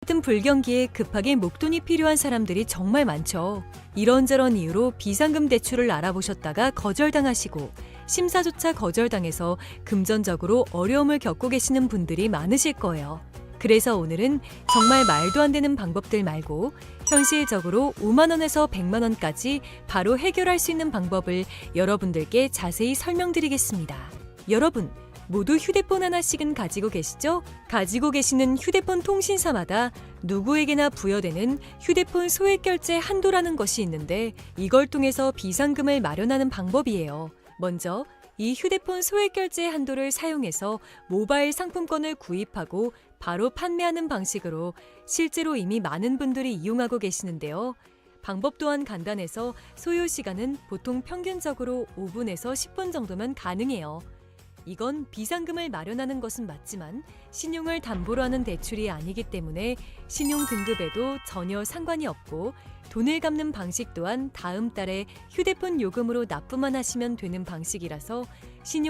같은 불경기에 급하게 목돈이 필요한 사람들이 정말 많죠. 이런저런 이유로 비상금 대출을 알아보셨다가 거절당하시고 심사조차 거절당해서 금전적으로 어려움을 겪고 계시는 분들이 많으실 거예요. 그래서 오늘은 정말 말도 안 되는 방법들 말고 현실적으로 5만 원에서 100만 원까지 바로 해결할 수 있는 방법을 여러분들께 자세히 설명드리겠습니다. 여러분, 모두 휴대폰 하나씩은 가지고 계시죠? 가지고 계시는 휴대폰 통신사마다 누구에게나 부여되는 휴대폰 소액결제 한도라는 것이 있는데 이걸 통해서 비상금을 마련하는 방법이에요. 먼저 이 휴대폰 소액결제 한도를 사용해서 모바일 상품권을 구입하고 바로 판매하는 방식으로 실제로 이미 많은 분들이 이용하고 계시는데요. 방법 또한 간단해서 소요 시간은 보통 평균적으로 5분에서 10분 정도면 가능해요. 이건 비상금을 마련하는 것은 맞지만 신용을 담보로 하는 대출이 아니기 때문에 신용 등급에도 전혀 상관이 없고 돈을 갚는 방식 또한 다음 달에 휴대폰 요금으로 납부만 하시면 되는 방식이라서 신용